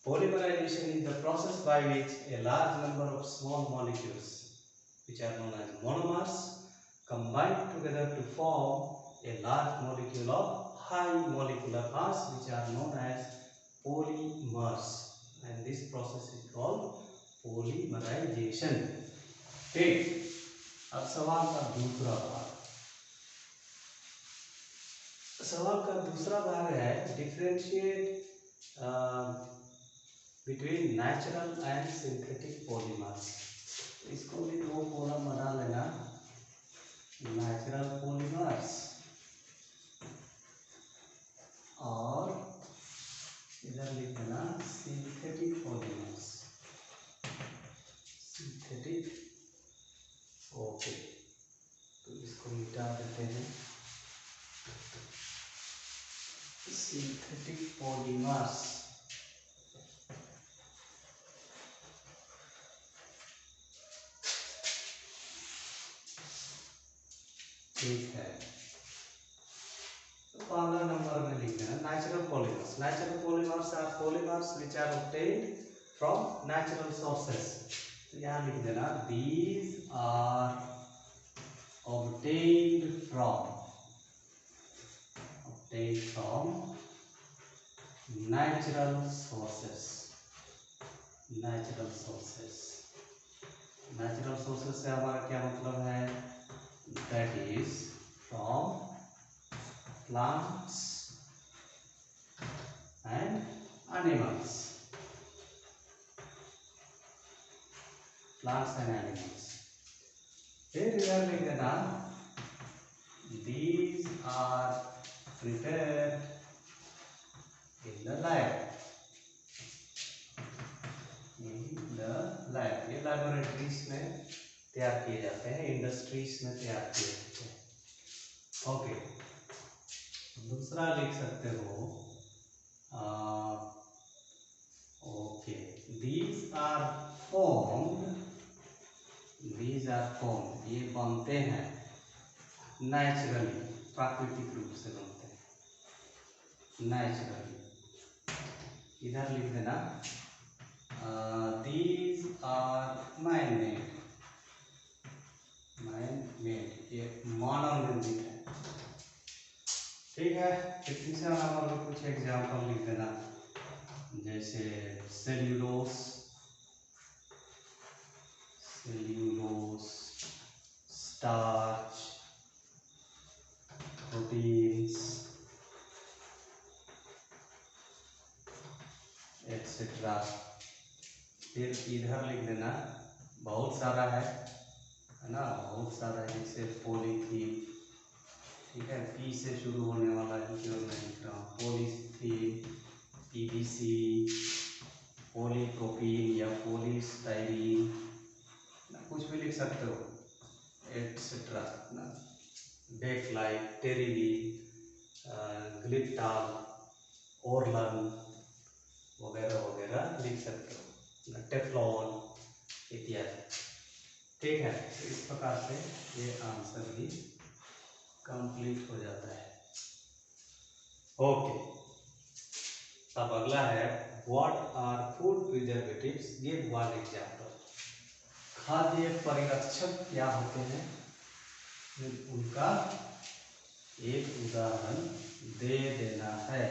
polymerization is the process by which a large number of small molecules, which are known as monomers, combine together to form a large molecule of high molecular mass, which are known as polymers, and this process is called polymerization, ठीक। अब सवाल का दूसरा भाग, सवाल का दूसरा भाग है differentiate between natural and synthetic polymers. इसको भी दो कॉलम बना लेना, नेचुरल पॉलीमर्स और इधर लिख देना सिंथेटिक पॉलीमर्स, सिंथेटिक। ओके, तो इसको मिटा देते हैं। सिंथेटिक पॉलीमर्स, ठीक है। तो पहला नंबर में लिख देना natural polymers. Natural polymers are polymers which are obtained from natural sources. तो यहाँ लिख देना these are obtained from natural sources। natural sources, natural sources से हमारा क्या मतलब है? that is from plants and animals, plants and animals। फिर इधर लिख देना these are prepared in the lab, in the lab। ये लैबोरेटरीज में तैयार किए जाते हैं, इंडस्ट्रीज में तैयार किए जाते हैं। ओके, दूसरा लिख सकते हो okay, these are formed, these are formed, ये बनते हैं नेचुरली, प्राकृतिक रूप से बनते हैं नेचुरली। इधर लिख देना these are man made, man made, ये मानव निर्मित है। ठीक है, फिर तीसरा नंबर में कुछ एग्जाम्पल लिख देना, जैसे cellulose, cellulose, starch, proteins etcetera. फिर इधर लिख देना, बहुत सारा है ना, बहुत सारा है, जैसे पॉलीथीन, ठीक है, पी से शुरू होने वाला है जो मैं लिख रहा हूँ, पॉलीथीन, पीवीसी, पॉलीप्रोपीन या पॉलीस्टाइरीन, कुछ भी लिख सकते हो एक्सेट्रा ना, बेकलाइट, टेरिलीन, ग्लिप्टाल, ओरलन वगैरह वगैरह लिख सकते हो, टेफ्लॉन इत्यादि। ठीक है, तो इस प्रकार से ये आंसर भी कंप्लीट हो जाता है। ओके, अब अगला है what are food preservatives, give one example. खाद्य परिरक्षक क्या होते हैं, उनका एक उदाहरण दे देना है।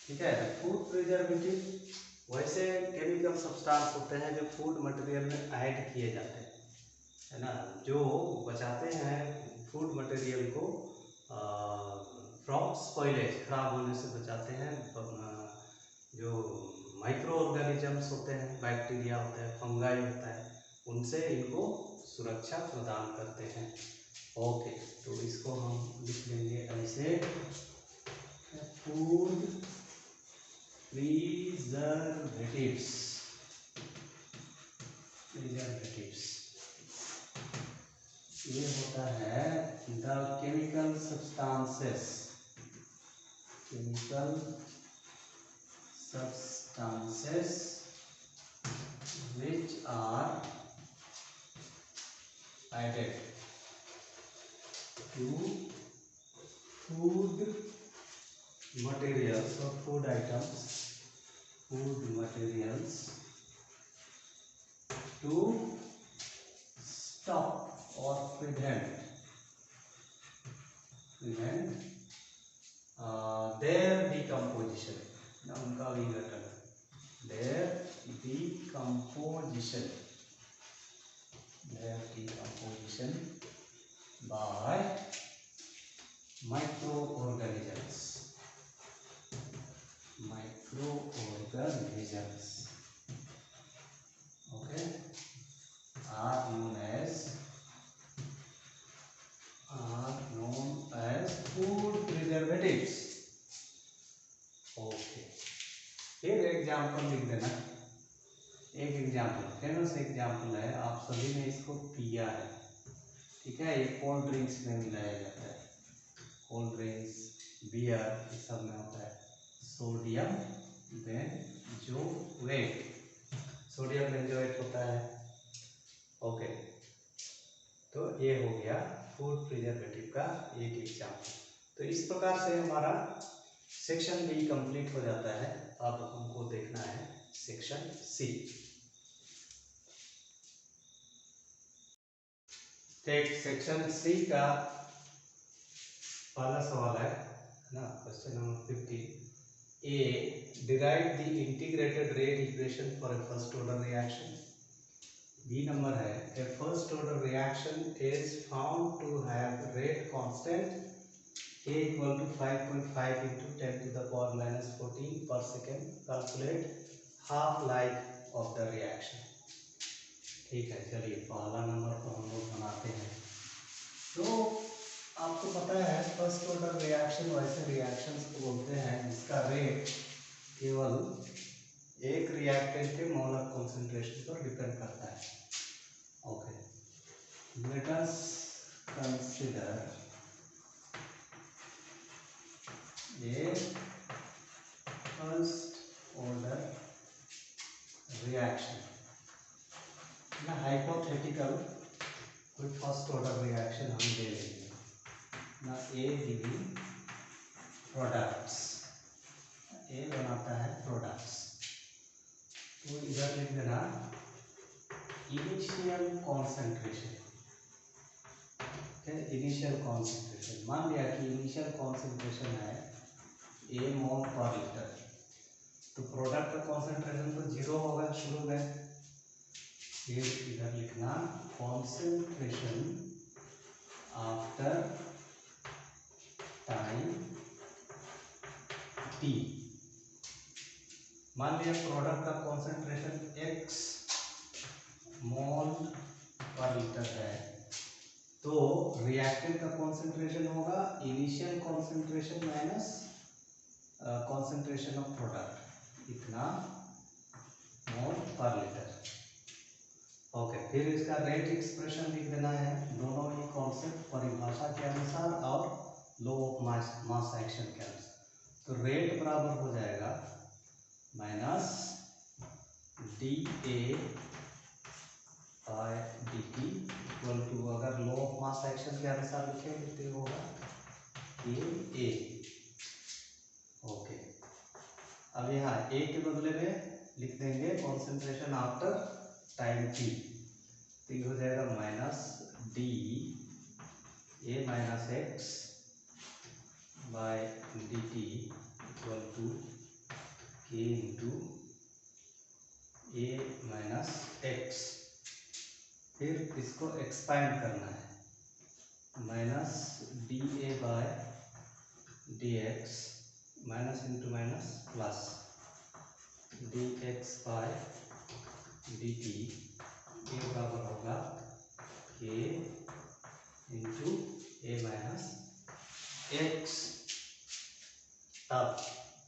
ठीक है, तो फूड प्रिजर्वेटिव वैसे केमिकल सब्सटेंस होते हैं जो फूड मटेरियल में ऐड किए जाते हैं, है ना, जो बचाते हैं फूड मटेरियल को फ्रॉम स्पॉइलेज, खराब होने से बचाते हैं। जो माइक्रो ऑर्गेनिजम्स होते हैं, बैक्टीरिया होता है, फंगाई होता है, उनसे इनको सुरक्षा प्रदान करते हैं। ओके, तो इसको हम लिख लेंगे ऐसे, फूड प्रिजर्वेटिव्स, प्रिजर्वेटिव्स ये होता है the chemical substances, chemical substances which are added to food materials or food items, food materials to stop or prevent their decomposition, ना उनका विघटन, their decomposition, their decomposition by microorganisms, micro macroorganisms, okay, are known as food preservatives. Okay, फिर example लिख देना। एक example, famous example है, आप सभी ने इसको पिया है, ठीक है। ये कोल्ड ड्रिंक्स में मिलाया जाता है, कोल्ड ड्रिंक्स, बियर, इस सब में होता है सोडियम बेंजोएट, सोडियम बेंजोएट होता है। ओके, तो ये हो गया फूड प्रिजर्वेटिव का एक एग्जाम्पल। तो इस प्रकार से हमारा सेक्शन बी कंप्लीट हो जाता है। अब हमको देखना है सेक्शन सी। सेक्शन सी का पहला सवाल है ना, question number 15। A, derive the integrated rate equation for a first order reaction. B number है, a first order reaction is found to have rate constant K equal to 5.5 into 10 to the power minus 14 per second. Calculate half life of the reaction. ठीक है, चलिए पहला number को हम लोग बनाते हैं। तो आपको पता है फर्स्ट ऑर्डर रिएक्शन वैसे रिएक्शंस को बोलते हैं जिसका रेट केवल एक रिएक्टेंट के मोलर कॉन्सेंट्रेशन पर डिपेंड करता है। Okay, let us consider a first order reaction ना, हाइपोथेटिकल कोई फर्स्ट ऑर्डर रिएक्शन हम ले लेंगे ना। ए गिविंग प्रोडक्ट्स, ए बनाता है प्रोडक्ट्स, तो इधर लिख देना इनिशियल कॉन्सेंट्रेशन। इनिशियल कॉन्सेंट्रेशन, मान लिया कि इनिशियल कॉन्सेंट्रेशन है ए मोल पर लीटर, तो प्रोडक्ट का कॉन्सेंट्रेशन तो 0 होगा शुरू में। फिर इधर लिखना कॉन्सेंट्रेशन आफ्टर टाइम t। मान लिया प्रोडक्ट का कॉन्सेंट्रेशन x मोल पर लीटर है, तो रिएक्टेंट का कॉन्सेंट्रेशन होगा initial concentration minus concentration of product, इतना मोल पर लीटर। ओके, फिर इसका रेट एक्सप्रेशन लिख देना है, दोनों ही कॉन्सेप्ट परिभाषा के अनुसार और लॉ ऑफ मास एक्शन के अनुसार। तो रेट बराबर हो जाएगा minus D A by D T equal to, अगर लॉ ऑफ मास एक्शन के अनुसार लिखेंगे तो होगा ए ए। ओके, अब यहाँ ए के बदले में लिख देंगे कॉन्सेंट्रेशन आफ्टर टाइम टी, तो ये हो जाएगा minus D A minus X by D T equal to के इंटू ए माइनस एक्स। फिर इसको एक्सपांड करना है, minus D A by D X, minus into minus plus D x by D T, ये बराबर होगा के इंटू ए माइनस एक्स। अब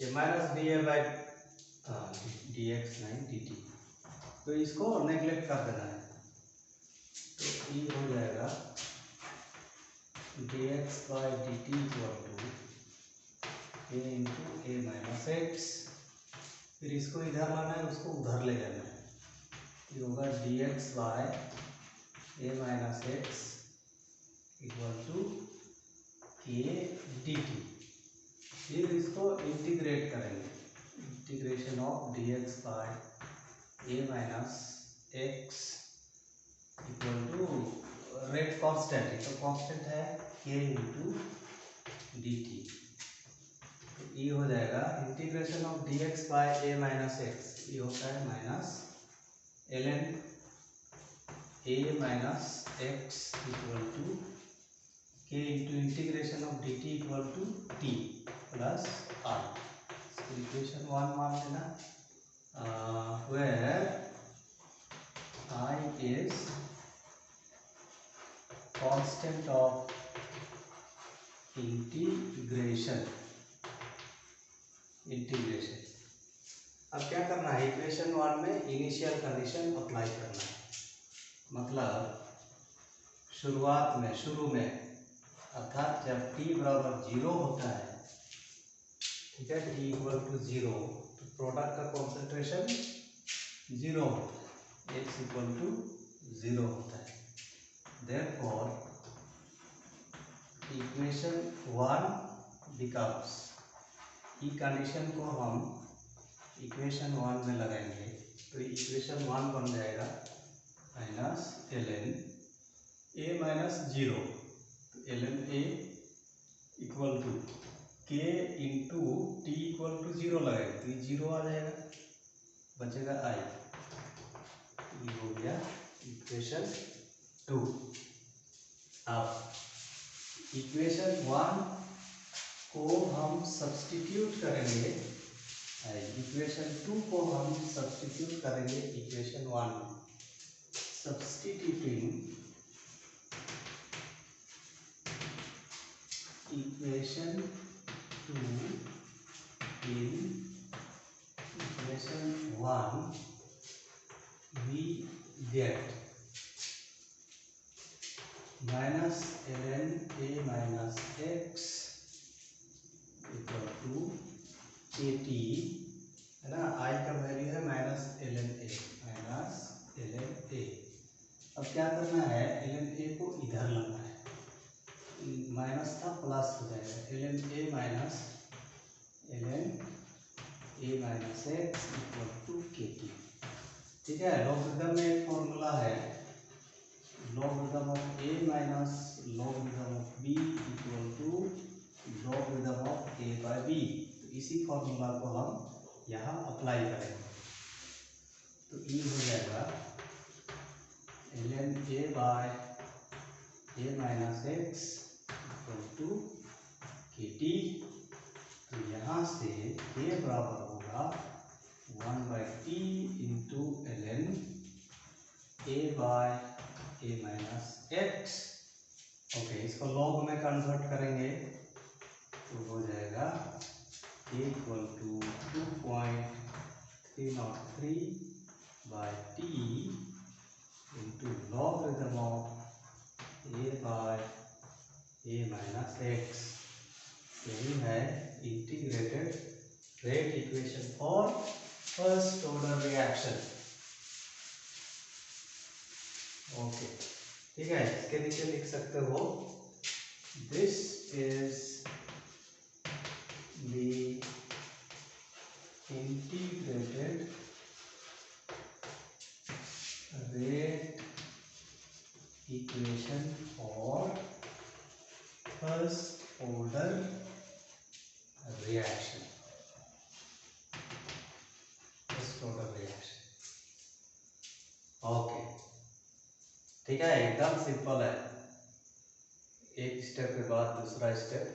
ये minus D A by D x नहीं डी टी, तो इसको नेग्लेक्ट कर देना है, तो ये हो जाएगा D X by D T equal to A into A minus X. फिर इसको इधर लाना है, उसको उधर ले जाना है, ये होगा d x by a minus x equal to k d t. फिर इसको इंटीग्रेट करेंगे, integration of d x by a minus x equal to rate constant, तो कांस्टेंट है के इंटू डी टी, तो ये हो जाएगा integration of d x by a minus x, ये होता है minus ln a minus x equal to के into integration of d T equal to t plus are. Equation 1 मान लेना, where I is constant of integration। अब क्या करना है, इक्वेशन 1 में इनिशियल कंडीशन अप्लाई करना है। मतलब शुरू में अर्थात जब t बराबर 0 होता है, ठीक है, t इक्वल टू 0, तो प्रोडक्ट का कॉन्सेंट्रेशन 0 होता है, x इक्वल टू 0 होता है। देयरफॉर इक्वेशन 1 बिकम्स, ई कंडीशन को हम इक्वेशन 1 में लगाएंगे तो इक्वेशन 1 बन जाएगा माइनस ln a माइनस 0, तो ln a equal to k into T equal to 0 लगाएंगे तो ये 0 आ जाएगा, बचेगा i। ये हो गया इक्वेशन 2। अब इक्वेशन 1 को हम सब्स्टिट्यूट करेंगे, इक्वेशन 2 को हम सब्स्टिट्यूट करेंगे इक्वेशन 1 में। Substituting equation 2 in equation 1 we get minus ln a minus x equal to kt, है ना, i का वैल्यू है माइनस ln a। अब क्या करना है, ln a को इधर लाना है, माइनस था प्लस हो जाएगा, ln a minus x equal to kt। ठीक है, लॉगरिथम में एक फॉर्मूला है, logarithm of a minus logarithm of b equal to logarithm of a by b। तो इसी फॉर्मूला को हम यहाँ अप्लाई करेंगे, तो ये हो जाएगा ln a by a minus x equal to kt। तो यहाँ से k बराबर होगा 1/t into ln a by a minus x। Okay, इसको लॉग में कन्वर्ट करेंगे तो हो जाएगा k equal to 2.303/t into logarithm of a by a minus x। यही है integrated rate equation for first order reaction. Okay, ठीक है, इसके नीचे लिख सकते हो, this is the integrated rate equation for first order reaction. First order reaction. Okay, ठीक है, एकदम सिंपल है, एक स्टेप के बाद दूसरा स्टेप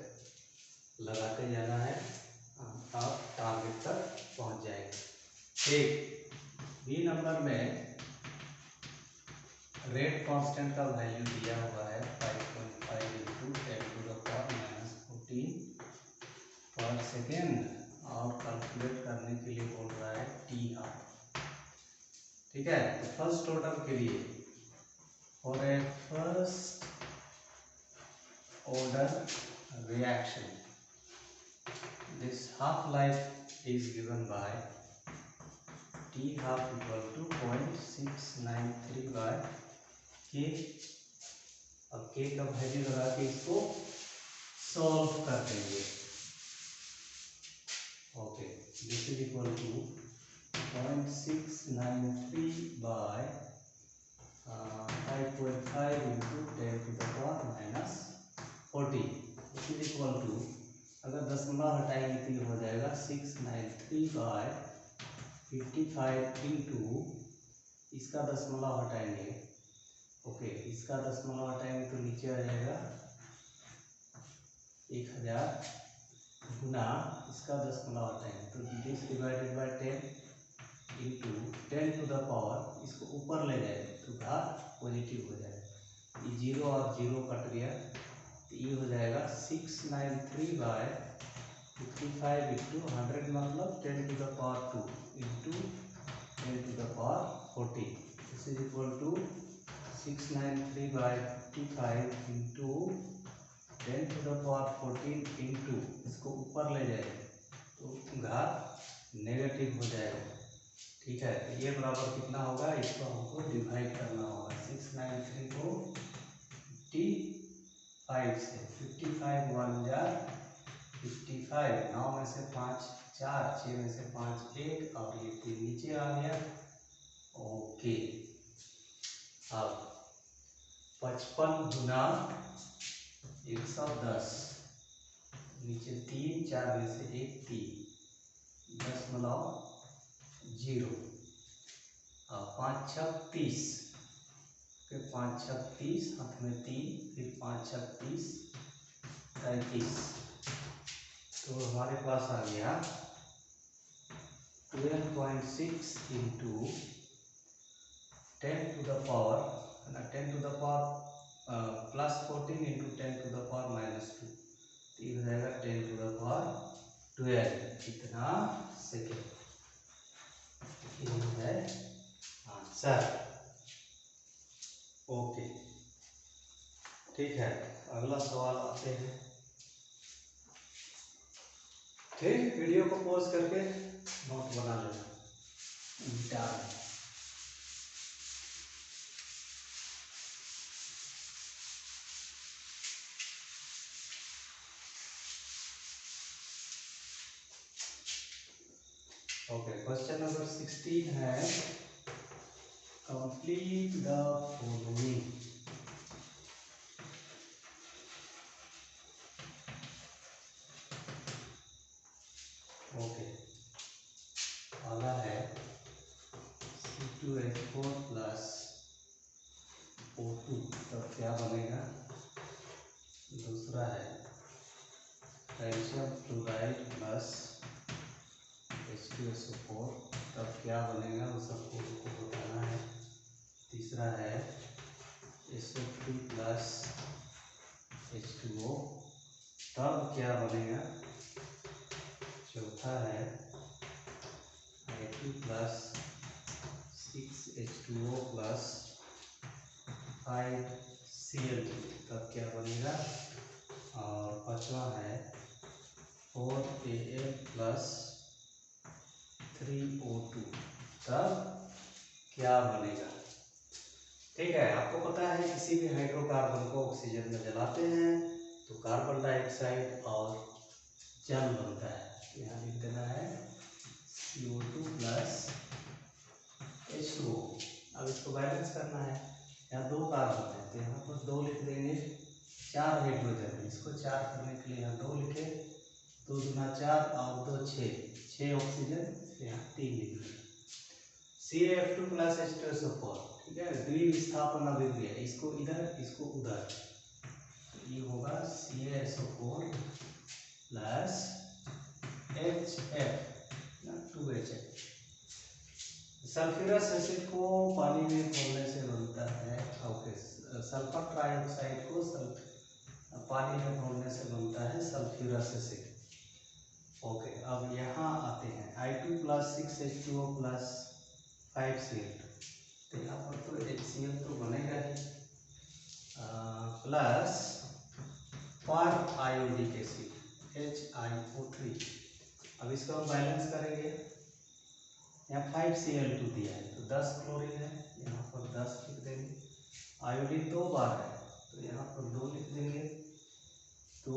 लगाते जाना है, आप टारगेट तक पहुंच जाएंगे। ठीक, बी नंबर में रेट कांस्टेंट का वैल्यू दिया हुआ है 5.5 इंटू 10⁻⁻14 पर सेकेंड और कैलकुलेट करने के लिए बोल रहा है टी हाफ। ठीक है, तो फर्स्ट ऑर्डर के लिए for a first order reaction this half life is given by T half equal to 0.693/k। अब k का वैल्यू लगा के इसको सॉल्व कर देंगे। Okay, this is equal to 0.693/5.5 into 10⁻⁻14। This is equal to, अगर दशमलव हटाएंगे तो ये हो जाएगा 693/55 इंटू, इसका दशमलव हटाएंगे, ओके, इसका दशमलव हटाएंगे तो नीचे आ जाएगा 1000 गुना इसका 10/10, तो this divided by 10 into 10 to the power, इसको ऊपर ले जाए तो घात पॉजिटिव हो जाएगा, ये 0 और 0 कट गया, तो ये हो जाएगा 693 बाय 55 इंटू 100 मतलब 10 to the power 2 into 10 to the power 14, this is equal to 693 by 55 into 10 to the power 14 into, इसको ऊपर ले जाए तो घात नेगेटिव हो जाएगा। ठीक है, तो ये बराबर कितना होगा, इसको हमको डिवाइड करना होगा 693 को 55 से, 55 1 जार 55, 9 में से 5 4, 6 में से 5 1 और ये 3 नीचे आ गया। ओके, अब 55 गुना 110, नीचे 3, 4 में से 1 3, 10/0 और 5 6 30, फिर 5 6 30, हाथ में 3, फिर 5 6 30 35, तो हमारे पास आ गया 12.6 इंटू 10 टू द पावर, है ना, 10 to the power plus 14 into 10 to the power -2, तो ये हो जाएगा 10 टू द पावर 12 कितना सेकेंड, ये है आंसर। ओके, ठीक है, अगला सवाल आते हैं। ठीक, वीडियो को पॉज करके नोट बना लेना गिटार में। ओके, क्वेश्चन नंबर 16 है, कंप्लीट द फॉलोइंग। ओके, पहला है C2H4 प्लस O2, तब क्या बनेगा। दूसरा है कैल्शियम फ्लोराइड प्लस H2SO4, तब क्या बनेगा, वो सबको बताना है। तीसरा है SO3 प्लस H2O, तब क्या बनेगा। चौथा है I2 plus 6H2O plus 5Cl2, तब क्या बनेगा। और पांचवा है 4Al प्लस 3O2, तब क्या बनेगा। ठीक है, आपको पता है किसी भी हाइड्रोकार्बन को ऑक्सीजन में जलाते हैं तो कार्बन डाइऑक्साइड और जल बनता है। यहाँ लिख देना है CO2 प्लस H2O। अब इसको बैलेंस करना है, यहाँ 2 कार्बन है तो यहाँ पर 2 लिख देंगे, 4 हाइड्रोजन है, इसको 4 करने के लिए यहाँ 2 लिखे, 2 दूना 4 और 2 6 ऑक्सीजन, यहाँ 3 लिख देंगे। CaF2 प्लस H2SO4, ठीक है, द्विविस्थापन अभिक्रिया, इसको इधर इसको उधर, तो ये होगा CaSO4 plus HF2HF। Sulphurous acid को पानी में घोलने से बनता है, ओके, सल्फर ट्राइऑक्साइड को पानी में घोलने से बनता है सल्फ्यूरस एसिड। ओके, अब यहाँ आते हैं I2 plus 6H2O plus 5Cl, तो यहाँ पर तो HCl तो बनेगा ही, प्लस पर आयोडिक एसिड HiO3। अब इसको हम बैलेंस करेंगे, यहाँ 5Cl2 दिया है तो 10 क्लोरीन है, यहाँ पर 10 लिख देंगे। आयोडीन 2 बार है तो यहाँ पर 2 लिख देंगे। तो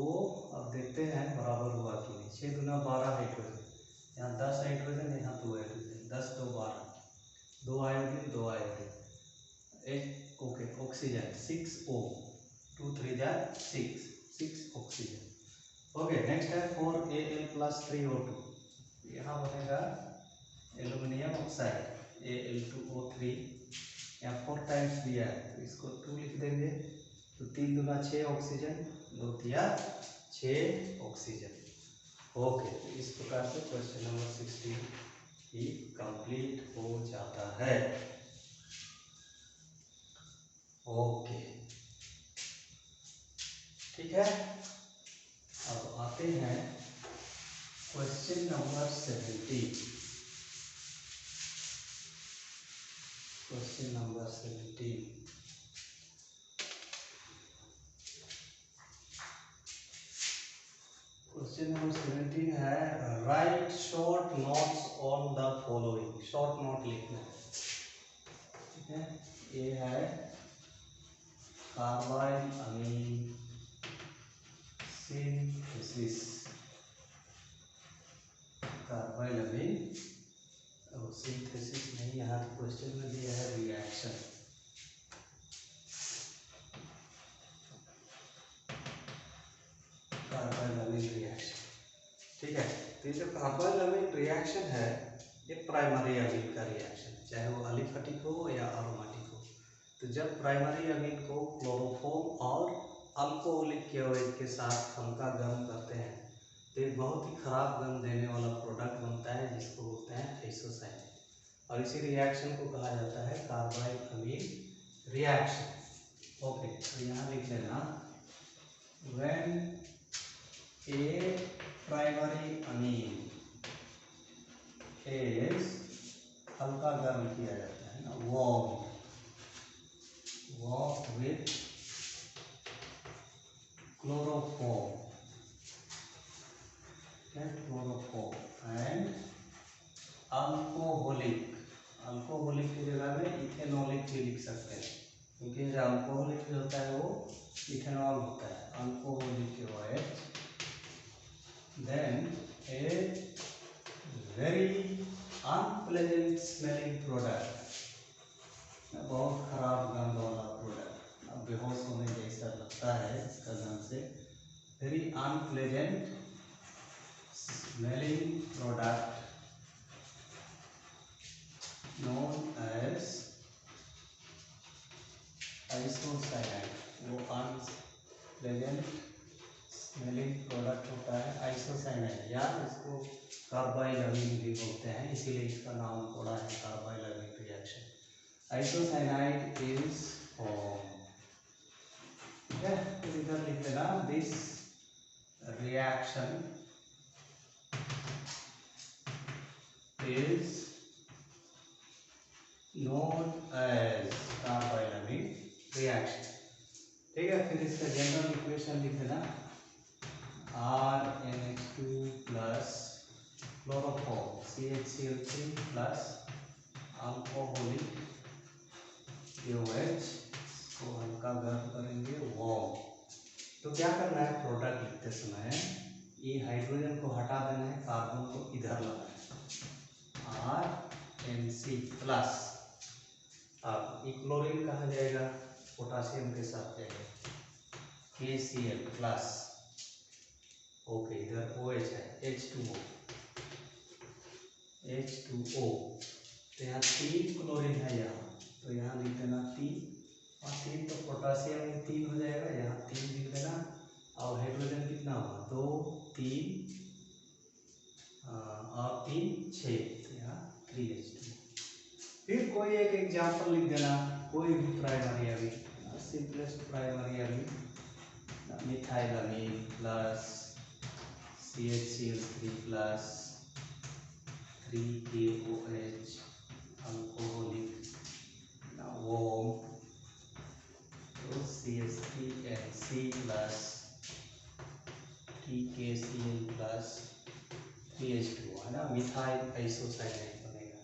अब देखते हैं बराबर हुआ कि नहीं। 6 दूना 12 हाइड्रोजन, यहाँ 10 हाइड्रोजन, यहाँ 2 हाइड्रोजन, 10 2 12, 2 आयोडीन 2 आयोडीन, एक ओके ऑक्सीजन 6O, 2 3 जा 6 ऑक्सीजन। ओके, नेक्स्ट है 4Al प्लस 3O2, यहाँ बनेगा एल्यूमिनियम ऑक्साइड Al2O3, यहाँ 4 टाइम्स दिया है तो इसको 2 लिख देंगे, तो 3 दूना 6 ऑक्सीजन, 2 तिया 6 ऑक्सीजन। ओके, तो इस प्रकार से क्वेश्चन नंबर 16 ही कंप्लीट हो जाता है। ओके, ठीक है। अब आते हैं क्वेश्चन नंबर 17। क्वेश्चन नंबर 17 है right short notes on the following. Short note लिखना है, ठीक है। ये है कार्बाइल अमीन सिंथेसिस। कार्बाइल अमीन सिंथेसिस नहीं, यहाँ क्वेश्चन में दिया है रिएक्शन। कार्बाइल अमीन रिएक्शन, ठीक है। तो ये जो कार्बाइल अमीन रिएक्शन है, ये प्राइमरी अमीन का रिएक्शन, चाहे वो अलिफटिक हो या अरोमेटिक हो। तो जब प्राइमरी अमीन को क्लोरोफॉर्म और अल्कोहलिक केओएच के साथ हल्का गर्म करते हैं तो एक बहुत ही खराब गंध देने वाला प्रोडक्ट बनता है, जिसको बोलते हैं आइसोसाइनेट। और इसी रिएक्शन को कहा जाता है कार्बाइल अमीन रिएक्शन। ओके, तो यहाँ लिख लेना when A primary amine is, हल्का गर्म किया जाता है ना, warm with chloroform and alcoholic. Alcoholic की जगह में इथेनॉलिक भी लिख सकते हैं, क्योंकि जो अल्कोहलिक जो होता है वो इथेनॉल होता है। Alcoholic KOH, then a very unpleasant smelling product, बहुत खराब गंध वाला प्रोडक्ट, अब बेहोश होने जैसा लगता है इसका गंध से। Very unpleasant smelling product known as isocyanide. वो अनप्लेजेंट स्मेलिंग प्रोडक्ट होता है आइसोसाइनाइड, या इसको कार्बाइल अमीन भी बोलते हैं, इसीलिए इसका नाम पड़ा है carbyl amine reaction. Isocyanide is form, ठीक है। तो इधर लिख देना this reaction is known as carbyl amine reaction, ठीक है। फिर इसका जनरल इक्वेशन लिख देना RnH2 plus chloroform CH3 plus alcoholic KOH को हल्का गर्म करेंगे वार्म। तो क्या करना है, प्रोडक्ट लिखते समय ये हाइड्रोजन को हटा देना है, कार्बन को इधर लाना है, RNC प्लस। अब ये क्लोरीन कहाँ जाएगा, पोटासियम के साथ जाएगा, KCl प्लस। ओके, इधर OH है, H2O। तो यहाँ 3 क्लोरीन है यहाँ, तो यहाँ लिख देना 3, और 3 तो पोटासियम में 3 हो जाएगा, यहाँ 3 लिख देना। और हाइड्रोजन कितना होगा, 2 3 और 3 6, तो यहाँ 3H2। फिर कोई एक एग्जाम्पल लिख देना, कोई भी primary amine, simplest primary amine, methyl amine plus CHCl3 plus 3KOH alcoholic warm, तो CH3NC plus TKCl plus 3H2, है ना, मिथाइल आइसोसाइनेट बनेगा।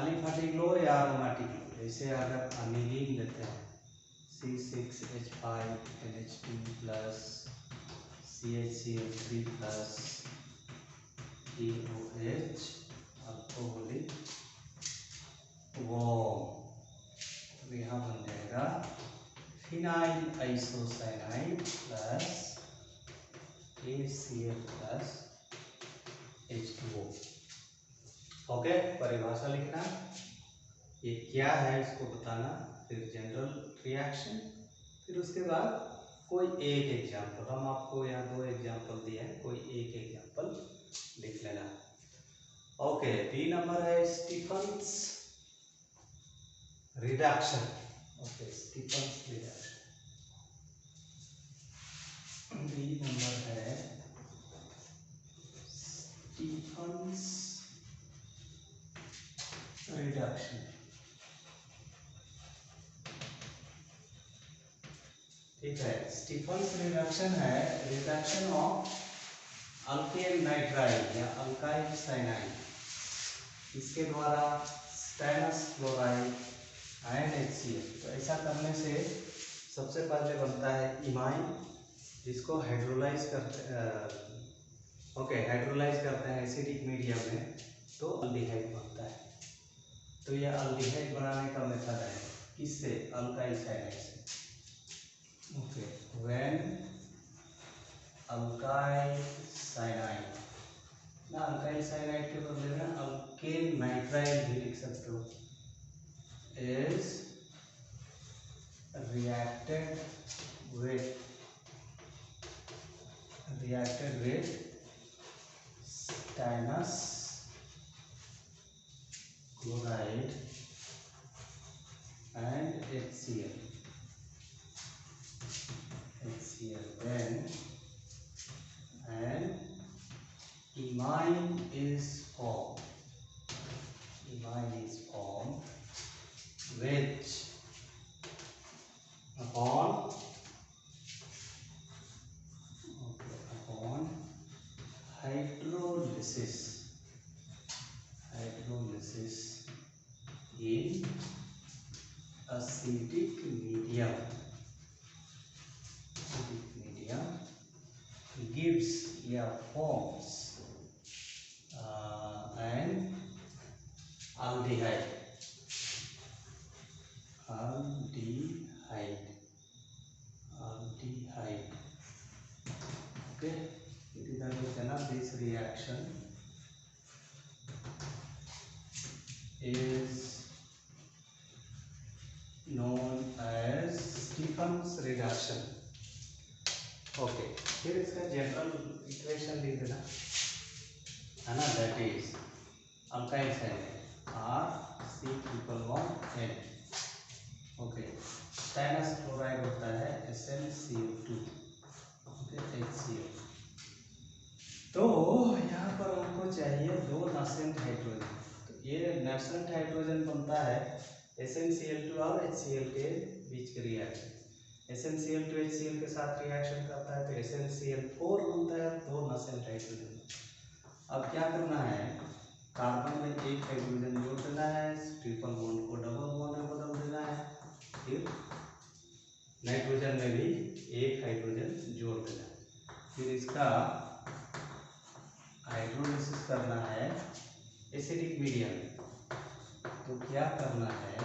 अलिफाटिक लो या अरोमेटिक लो, जैसे अगर अनिलीन लेते हैं C6H5NH2 plus CHCl3 plus KOH alcoholic warm, तो यहाँ बन जाएगा phenyl isocyanide plus ACl plus H2O। Okay, परिभाषा लिखना, ये क्या है इसको बताना, फिर जनरल रिएक्शन, फिर उसके बाद कोई एक एग्जाम्पल, हम आपको यहाँ 2 एग्जाम्पल दिए हैं, कोई एक एग्जाम्पल लिख लेना। ओके, बी नंबर है Stephens reduction. Okay, Stephens reduction. B number है स्टीफन्स रिडक्शन। ठीक है, स्टीफन्स रिडक्शन है रिडक्शन ऑफ अल्केन नाइट्राइल या अल्काइल साइनाइड, इसके द्वारा स्टेनस क्लोराइड एंड HCl। तो ऐसा करने से सबसे पहले बनता है इमाइन, जिसको हाइड्रोलाइज करते हाइड्रोलाइज करते हैं एसिडिक मीडियम में, तो अल्डिहाइड बनता है। तो यह अल्डिहाइड बनाने का मेथड है किससे? अल्काइल साइनाइड से। ओके, व्हेन अल्काइल साइनाइड ना, अल्काइल साइनाइड के बदले में अल्केन नाइट्राइल भी लिख सकते हो, is reacted with stannous chloride and HCl, then an imine is formed, which upon hydrolysis in acidic medium gives forms an aldehyde. Okay, it is understood. This reaction is known as Stephen's reduction. Okay, फिर इसका general equation लिख देना है ना, that is alkyl cyanide RC1N। Okay, stannous chloride होता है SnCl2, okay, HCl। तो यहाँ पर हमको चाहिए 2 नासेंट हाइड्रोजन। तो ये नासेंट हाइड्रोजन बनता है SnCl2 और HCl के बीच के रिएक्शन। SnCl2 HCl के साथ रिएक्शन करता है तो SnCl4 बनता है, 2 नासेंट हाइड्रोजन। अब क्या करना है, कार्बन में एक हाइड्रोजन जोड़ देना है, ट्रिपल बॉन्ड को डबल बॉन्ड में बदल देना है, फिर नाइट्रोजन में भी एक हाइड्रोजन जोड़ देना है, फिर इसका हाइड्रोलिसिस करना है एसिडिक मीडियम। तो क्या करना है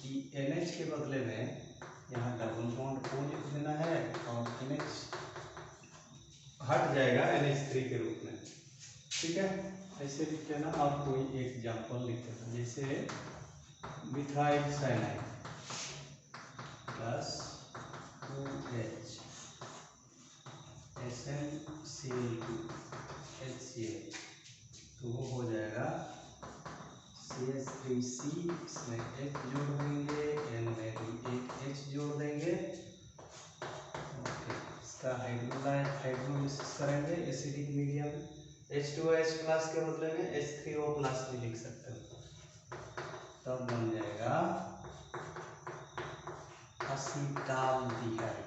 कि NH के बदले में यहाँ डबल बॉन्ड O लिख देना है और NH हट जाएगा NH3 के रूप में। ठीक है, ऐसे लिख लेना। और कोई एग्जाम्पल लिख देना, जैसे methyl cyanide plus 2H SnCl2 HCl, तो वो हो जाएगा CH3C, इसमें H जोड़ देंगे, N में भी एक H जोड़ देंगे। ओके, इसका हाइड्रोलिसिस करेंगे एसिडिक मीडियम, H2OH प्लस के बदले में H3O प्लस भी लिख सकते हो, तब बन जाएगा असीटाल्डिहाइड।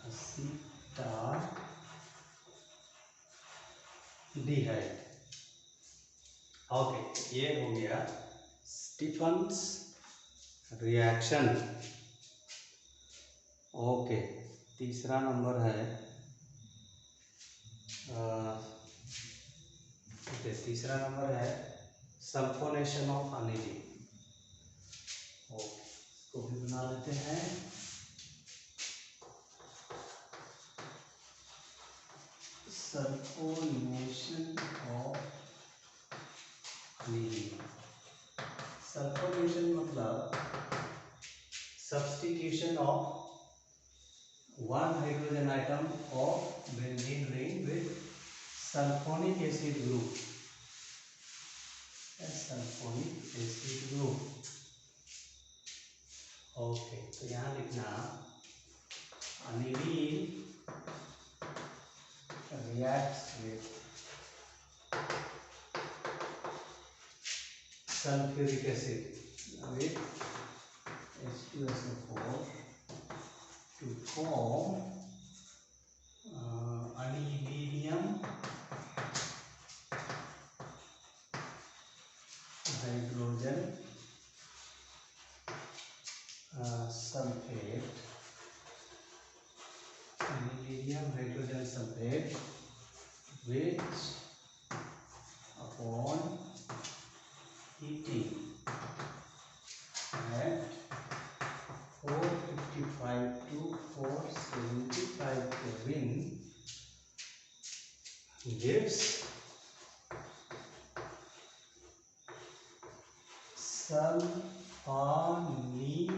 असीटाल्डिहाइड। ओके, ये हो गया स्टीफन्स रिएक्शन। ओके, तीसरा नंबर है तीसरा नंबर है सल्फोनेशन ऑफ अनिलीन। ओके, इसको भी बना लेते हैं। सल्फोनेशन ऑफ अनिलीन, सल्फोनेशन मतलब substitution of one hydrogen atom of benzene ring with sulfonic acid group, sulfonic acid group। Okay, तो यहाँ लिखना aniline reacts with sulfuric acid with H2SO4 to form anilinium hydrogen sulfate, anilinium hydrogen sulfate, which upon heating at 455 to 475 Kelvin gives sulfanilic,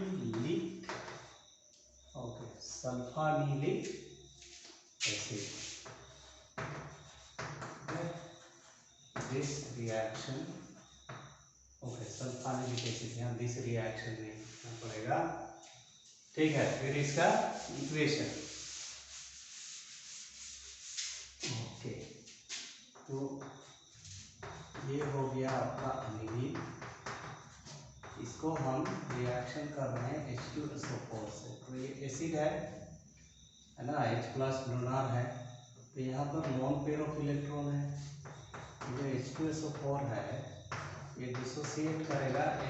okay, sulfanilic acid। This reaction, okay, sulfanilic acid, यहाँ this reaction में लिखना पड़ेगा, ठीक है। फिर इसका equation, okay, तो ये हो गया आपका अनिलीन। इसको हम रिएक्शन कर रहे हैं H2SO4 से, तो ये एसिड है ना, H+ लूनार है, तो यहाँ पर नॉन पेयर ऑफ इलेक्ट्रॉन है। जो H2SO4 है ये डिसोसिएट करेगा H++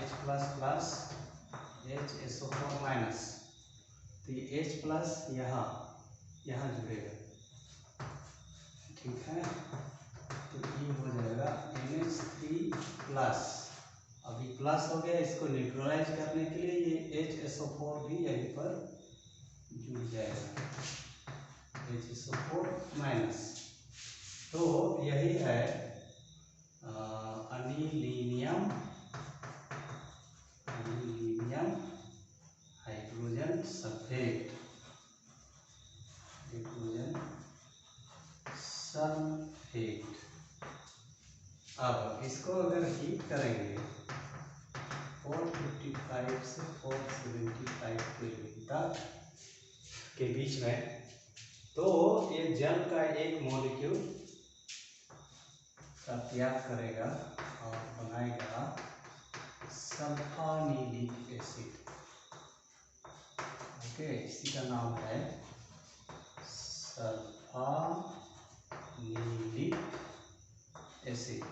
HSO4 माइनस, तो ये H+ यहाँ जुड़ेगा, ठीक है। तो ये हो जाएगा NH3+, अभी प्लस हो गया, इसको न्यूट्रलाइज करने के लिए ये HSO4 भी यहीं पर जुड़ जाएगा, HSO4 माइनस। तो यही है अनिलीनियम हाइड्रोजन सल्फेट, अब इसको अगर हीट करेंगे 455 से 475 केल्विन तक के बीच में, तो ये जल का एक मॉलिक्यूल का त्याग करेगा और बनाएगा सल्फानिलिक एसिड। ओके, इसी का नाम है सल्फानिलिक एसिड।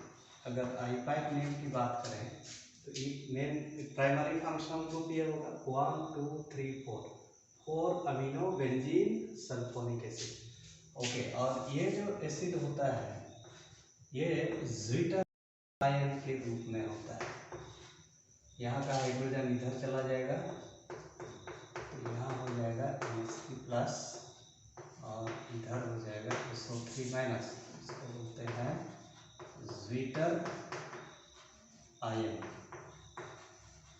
अगर आईपाइक नेम की बात करें तो मेन प्राइमरी फंक्शनल ग्रुप ये होगा 1 2 3 4 amino benzene sulphonic acid. Okay, और ये जो एसिड होता है ये ज्विटर आयन के रूप में होता है। यहाँ का हाइड्रोजन इधर चला जाएगा, तो यहाँ हो जाएगा NH3+ और इधर हो जाएगा SO3-, इसको बोलते हैं ज्विटर आयन,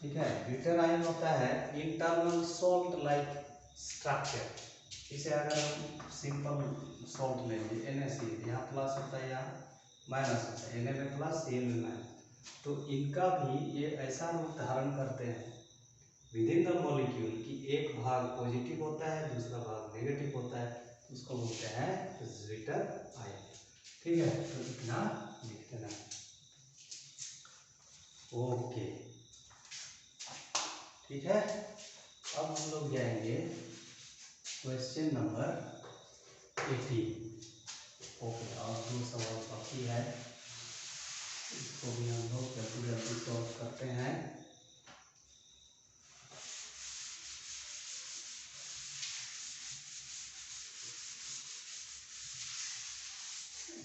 ठीक है। ज्विटर आयन होता है इंटरनल सॉल्ट लाइक स्ट्रक्चर। इसे अगर हम सिंपल सॉल्ट लेंगे NaCl, यहाँ प्लस होता है, यहाँ माइनस होता है, Na में प्लस Cl में माइनस, तो इनका भी ये ऐसा रूप धारण करते हैं विद इन द मॉलिक्यूल कि एक भाग पॉजिटिव होता है, दूसरा भाग नेगेटिव होता है, उसको बोलते हैं ज्विटर आयन, ठीक है। तो इतना लिख देना, ओके, ठीक है। अब हम लोग जाएंगे क्वेश्चन नंबर 18। ओके, और 2 सवाल बाकी है, इसको भी हम लोग जल्दी सॉल्व करते हैं।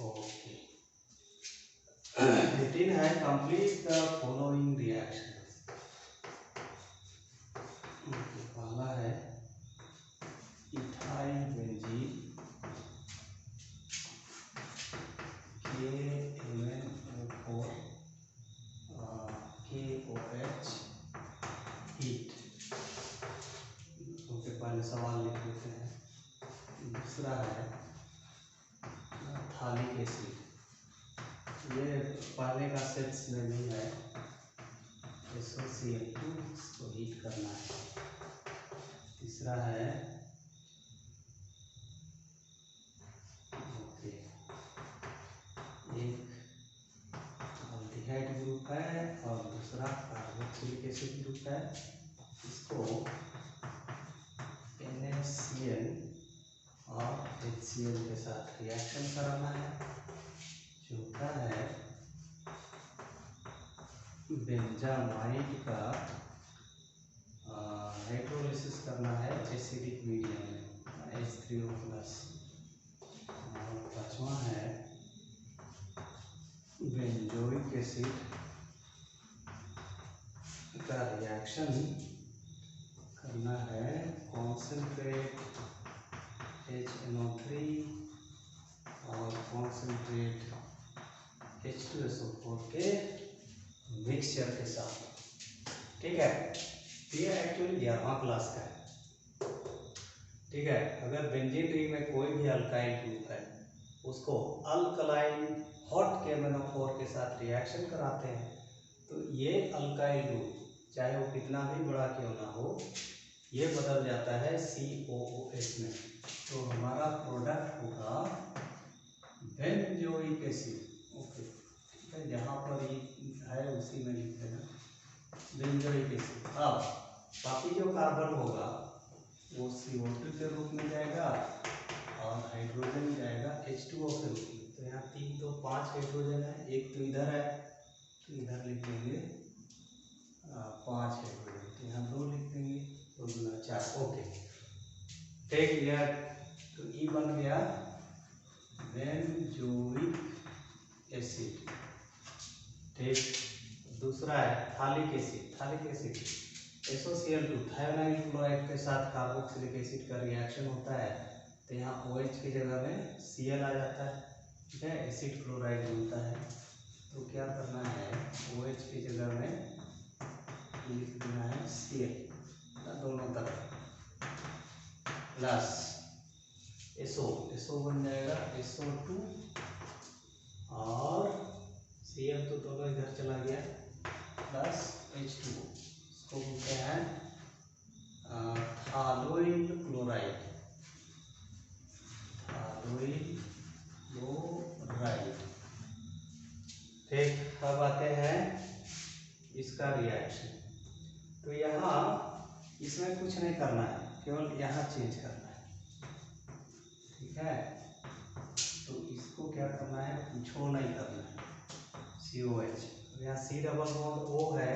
ओके, 18 है कंप्लीट द फॉलोइंग रिएक्शन। पहला है ethyl benzene KMnO4 KOH heat. Okay, पहले सवाल लिख लेते हैं। दूसरा है थालिक एसिड। ये पहले का सेट्स में नहीं है। SOCl2 इसको हीट करना है। तीसरा है ओके, एक अल्डिहाइड ग्रुप है और दूसरा कार्बोक्सिलिक एसिड ग्रुप है। इसको NaCl और HCl के साथ रिएक्शन कराना है। चौथा है बेंजामाइड का हाइड्रोलिसिस करना है एसिडिक मीडियम में H3O+। और पांचवा है बेंजोइक एसिड का रिएक्शन करना है कॉन्सेंट्रेट HNO3 और कॉन्सेंट्रेट H2SO4 के मिक्सचर के साथ। ठीक है, ये एक्चुअली 11वां क्लास का है। ठीक है, अगर बेंजीन रिंग में कोई भी अल्काइल ग्रुप है उसको अल्कलाइन हॉट KMnO4 के साथ रिएक्शन कराते हैं तो ये अल्काइल ग्रुप चाहे वो कितना भी बड़ा क्यों ना हो, ये बदल जाता है COOH में। तो हमारा प्रोडक्ट होगा बेंजोइक एसिड। ओके, ठीक है, जहाँ पर ये है उसी में लिख देना बेंजोइक एसिड। अब बाकी जो कार्बन होगा वो CO2 के रूप में जाएगा और हाइड्रोजन जाएगा H2O के रूप में। तो यहाँ 3 तो 5 हाइड्रोजन है, एक तो इधर है तो इधर लिख देंगे 5 हाइड्रोजन, तो यहाँ 2 लिख देंगे, 2 गुना 4। ओके, टेक लिया। तो ई बन गया बेंजोइक एसिड। ठीक, दूसरा है phthalic acid. Phthalic acid SOCl2 thionyl chloride के साथ कार्बोक्सिलिक एसिड का रिएक्शन होता है तो यहाँ OH की जगह में Cl आ जाता है। ठीक है, एसिड क्लोराइड बनता है। तो क्या करना है, OH की जगह में लिख देना है Cl दोनों तरफ प्लस SO बन जाएगा SO2 और Cl तो दोनों इधर चला गया प्लस H2O। इसको बोलते हैं थालोइल क्लोराइड। थालोइल क्लोराइड। ठीक, अब आते हैं इसका रिएक्शन। तो यहाँ इसमें कुछ नहीं करना है, केवल यहाँ चेंज करना है। ठीक है, तो इसको क्या करना है, कुछ नहीं करना है। COH, यहाँ C डबल बॉन्ड O है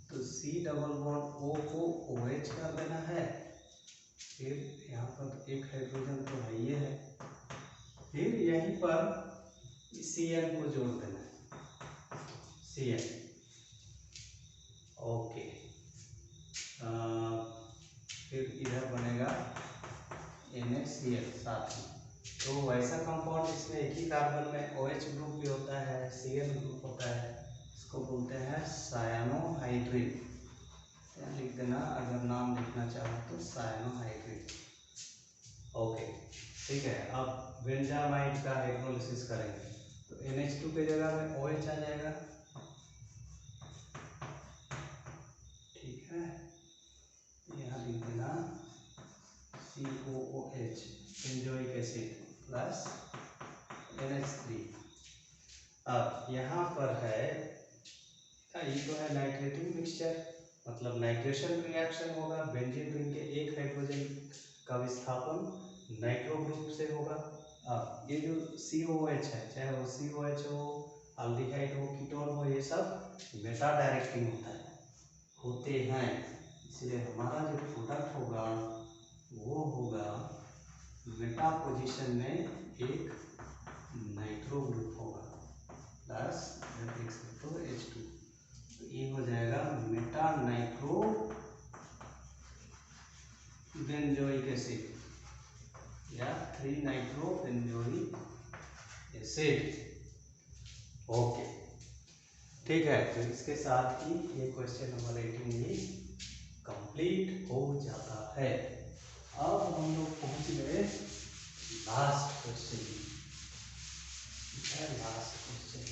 तो C डबल बॉन्ड O को OH कर देना है। फिर यहाँ पर एक हाइड्रोजन तो है ये है, फिर यहीं पर Cl को जोड़ देना है Cl। ओके, फिर इधर बनेगा NaCl साथ में। तो वैसा कंपाउंड इसमें एक ही कार्बन में OH ग्रुप भी होता है, Cl ग्रुप होता है, इसको बोलते हैं सायानोहाइड्रिन। यहाँ लिख देना, अगर नाम लिखना चाहो तो सायानोहाइड्रिन। ओके, ठीक है। अब बेंजामाइड का हाइड्रोलिसिस करेंगे तो NH2 के जगह में OH आ जाएगा। ठीक है, यहाँ लिख देना COOH benzoic acid plus NH3। अब यहाँ पर है, ये तो है नाइट्रेटिंग मिक्सचर, मतलब नाइट्रेशन रिएक्शन होगा। बेंजीन रिंग के एक हाइड्रोजन का विस्थापन नाइट्रो ग्रुप से होगा। अब ये जो COH है, चाहे वो COH हो, अल्डिहाइड हो, कीटोन हो, ये सब मेटा डायरेक्टिंग होते हैं। इसलिए हमारा जो प्रोडक्ट होगा वो होगा मेटा पोजीशन में एक नाइट्रो ग्रुप होगा प्लस देख सकते हो H2। तो ये हो जाएगा मेटा नाइट्रो बेंजोइक एसिड या 3 नाइट्रो बेंजोइक एसिड। ओके, ठीक है। तो इसके साथ ही ये क्वेश्चन नंबर 18 भी कंप्लीट हो जाता है। अब हम लोग पहुंच गए लास्ट क्वेश्चन, लास्ट क्वेश्चन।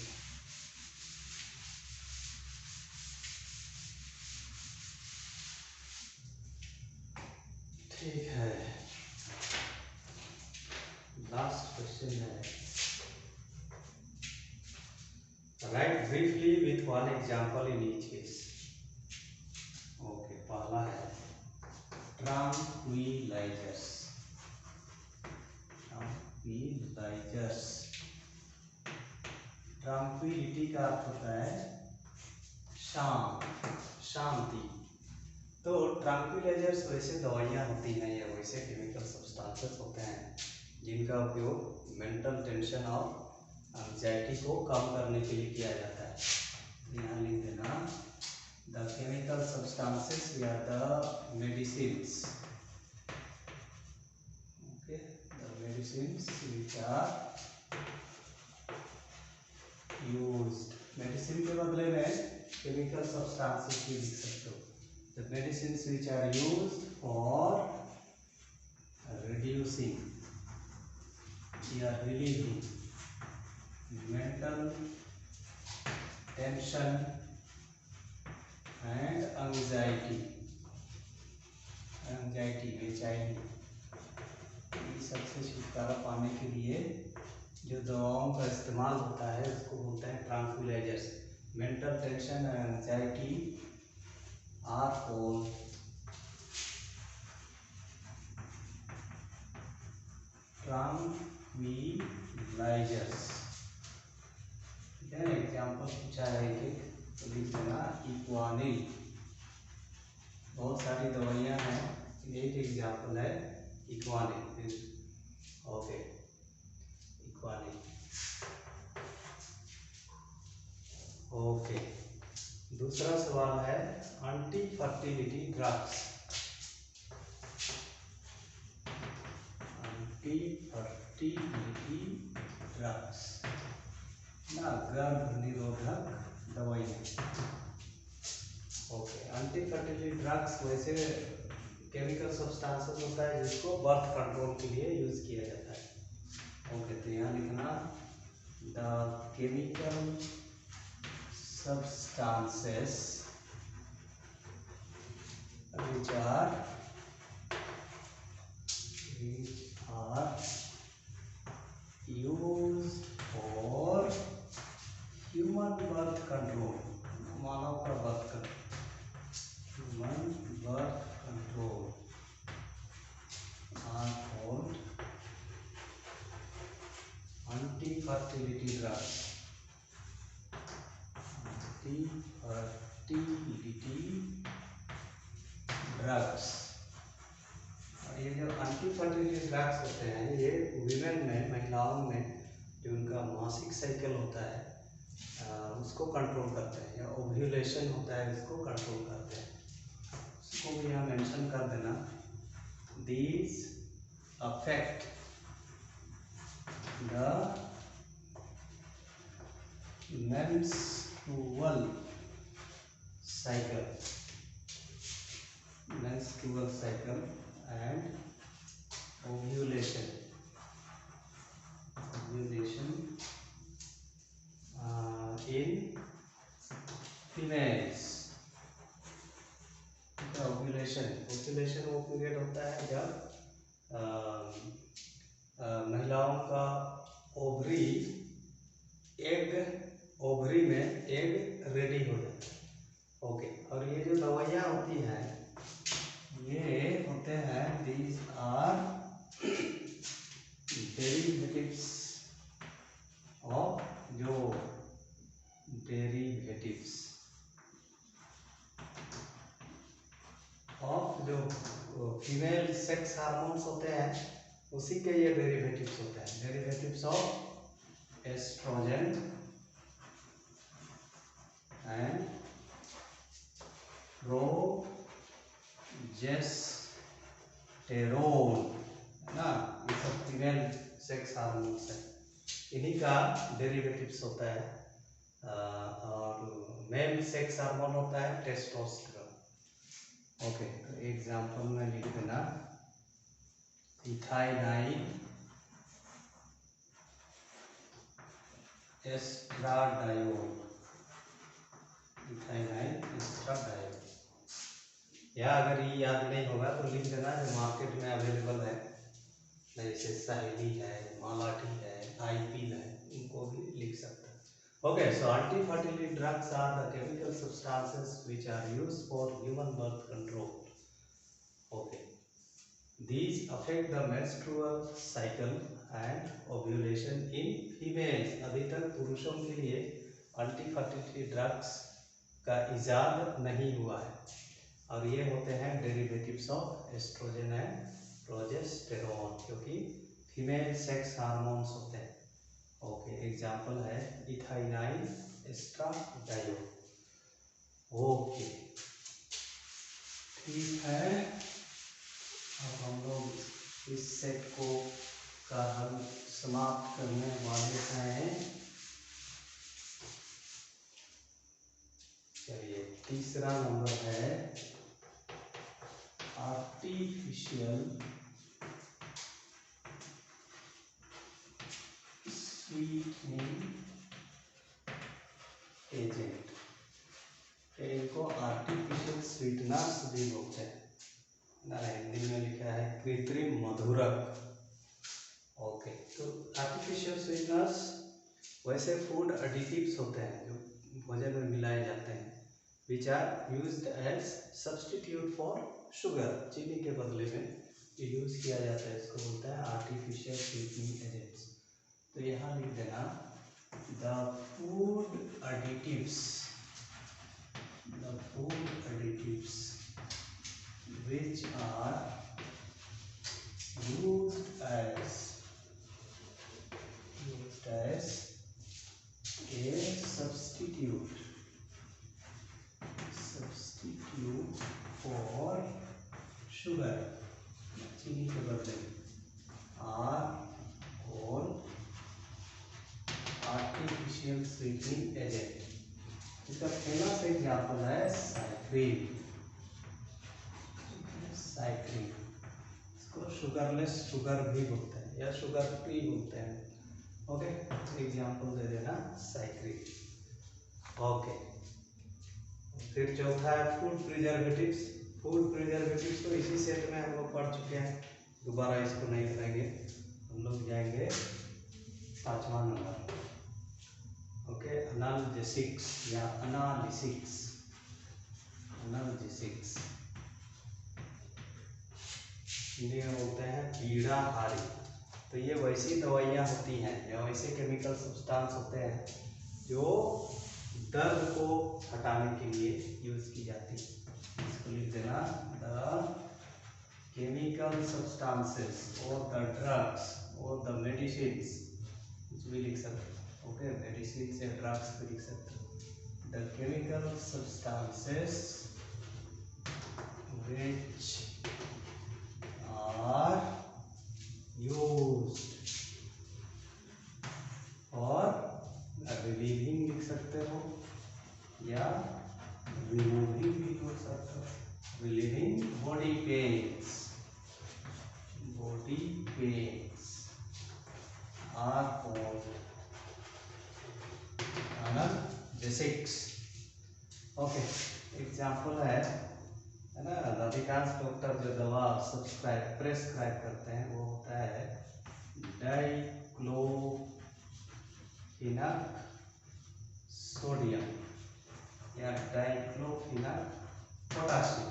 ठीक है, लास्ट क्वेश्चन है, right briefly with one example in each case. Okay, पहला है ट्रांक्विलाइजर्स। ट्रांक्विलाइजर्स, ट्रांक्विलिटी का अर्थ होता है शांति। तो ट्रांक्विलाइजर्स वैसे दवाइयाँ होती हैं या वैसे केमिकल सब्सटेंसेस होते हैं जिनका उपयोग मेंटल टेंशन और एंजाइटी को कम करने के लिए किया जाता है। यहाँ लिख देना, द केमिकल सब्सटेंसेस या the medicines, okay, the medicines which are used, medicine के बदले में केमिकल सब्सटेंसेस भी लिख सकते हो। The medicines which are used for reducing or relieving mental tension and anxiety, बेचैनी, इन सबसे छुटकारा पाने के लिए जो दवाओं का इस्तेमाल होता है उसको बोलते हैं tranquilizers. Mental tension and anxiety are called tranquilizers। ठीक है, एग्जाम्पल पूछा है एक, तो लिख देना इक्वानिल। बहुत सारी दवाइयाँ हैं, एक एग्जाम्पल है इक्वानिल। ओके, इक्वानिल। ओके, दूसरा सवाल है anti fertility drugs. Anti fertility drugs ना, गर्भ निरोधक दवाइयाँ। ओके, एंटी फर्टिलिटी ड्रग्स वैसे केमिकल सब्सटेंसेस होता है जिसको बर्थ कंट्रोल के लिए यूज किया जाता है। ओके, तो यहाँ लिखना, the chemical substances which are used for human birth control, मानव का birth control, human birth control are called anti-fertility drugs। anti-fertility drugs, और ये जो एंटी-फर्टिलिटी ड्रग्स होते हैं ये वीमेन में, महिलाओं में जो उनका मासिक साइकिल होता है उसको कंट्रोल करते हैं, या ओव्यूलेशन होता है उसको कंट्रोल करते हैं। उसको भी यहाँ मेंशन कर देना, these affect the menstrual cycle and ovulation in females। Ovulation वो पीरियड होता है जब महिलाओं का ओवरी में एग रेडी हो जाता है। ओके, और ये जो दवाइयाँ होती हैं ये होते हैं, दीज आर डेरिवेटिव्स ऑफ जो फीमेल सेक्स हार्मोन्स होते हैं उसी के ये डेरिवेटिव्स होते हैं, derivatives of oestrogen and progesterone, है ना, ये सब फीमेल सेक्स हार्मोन्स है, इन्हीं का डेरिवेटिव्स होता है। और मेल सेक्स हार्मोन होता है टेस्टोस्टेरोन। ओके, तो एग्जाम्पल में लिख देना, इथाइनाइल एस्ट्राडायोल, इथाइनाइल एस्ट्राडायोल। या अगर ये याद नहीं होगा तो लिख देना जो मार्केट में अवेलेबल है, जैसे सहेली है, मालाटी है, आईपील है, इनको भी लिख सकते हैं। Okay, so anti-fertility drugs are the chemical substances which are used for human birth control. Okay, these affect the menstrual cycle and ovulation in females। अभी तक पुरुषों के लिए एंटी-फर्टिलिटी ड्रग्स का इजाद नहीं हुआ है, और ये होते हैं derivatives of oestrogen and progesterone, क्योंकि फीमेल सेक्स हार्मोन्स होते हैं। ओके, एग्जांपल है इथाइनाइल एस्ट्राडायोल। ओके, ठीक है, अब हम लोग इस सेट को का हल समाप्त करने वाले हैं। चलिए, तीसरा नंबर है आर्टिफिशियल स्वीटनिंग एजेंट। इनको आर्टिफिशियल स्वीटनर्स भी बोलते हैं, हिंदी में लिखा है कृत्रिम मधुरक। ओके, तो आर्टिफिशियल स्वीटनर्स वैसे फूड एडिटिव्स होते हैं जो भोजन में मिलाए जाते हैं, which are used as substitute for sugar. चीनी के बदले में यूज़ किया जाता है, इसको बोलते हैं आर्टिफिशियल स्वीटनिंग एजेंट्स। तो यहाँ लिख देना the food additives which are used as a substitute for sugar, चीनी के बदले, are called artificial sweetening agent। इसका फेमस एग्जाम्पल है साइक्रीन। इसको शुगरलेस शुगर भी बोलते हैं या शुगर फ्री बोलते हैं। ओके, एग्जाम्पल दे देना साइक्रीन। ओके, फिर चौथा है फूड प्रिजर्वेटिव्स। फूड प्रिजर्वेटिव्स तो इसी सेट में हम लोग पढ़ चुके हैं, दोबारा इसको नहीं करेंगे। हम लोग जाएंगे 5वां नंबर। ओके, एनाल्जेसिक्स या एनालिसिक्स। हिंदी में बोलते हैं पीड़ाहारी। तो ये वैसी दवाइयाँ होती हैं या वैसे केमिकल सब्सटेंस होते हैं जो दर्द को हटाने के लिए यूज की जाती है। इसको लिख देना द केमिकल सब्सटेंसेस और द ड्रग्स और द मेडिसिन्स, कुछ भी लिख सकते हो। ओके, मेडिसिन से ड्रग्स भी लिख सकते हो। The chemical substances which are used for relieving लिख सकते हो या removing भी हो सकते हो। relieving body pains are called analgesics। Okay, example है ना, अधिकांश डॉक्टर जो दवा प्रेस्क्राइब करते हैं वो होता है डाइक्लोफिनाक सोडियम या डाइक्लोफिनाक पोटाशियम।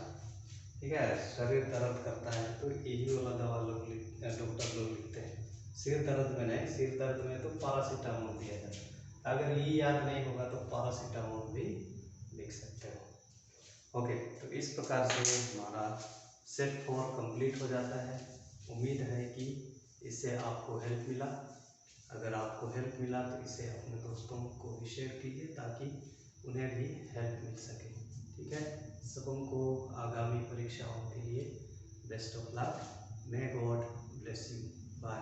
ठीक है, शरीर दर्द करता है तो यही वाला दवा डॉक्टर लोग लिखते हैं। सिर दर्द में नहीं, सिर दर्द में तो पैरासीटामोल दिया जाता है। अगर ये याद नहीं होगा तो पैरासीटामोल भी लिख सकते हो। ओके, तो इस प्रकार से हमारा सेट 4 कंप्लीट हो जाता है। उम्मीद है कि इससे आपको हेल्प मिला। अगर आपको हेल्प मिला तो इसे अपने दोस्तों को भी शेयर कीजिए ताकि उन्हें भी हेल्प मिल सके। ठीक है, सबों को आगामी परीक्षाओं के लिए best of luck. May God bless you. Bye.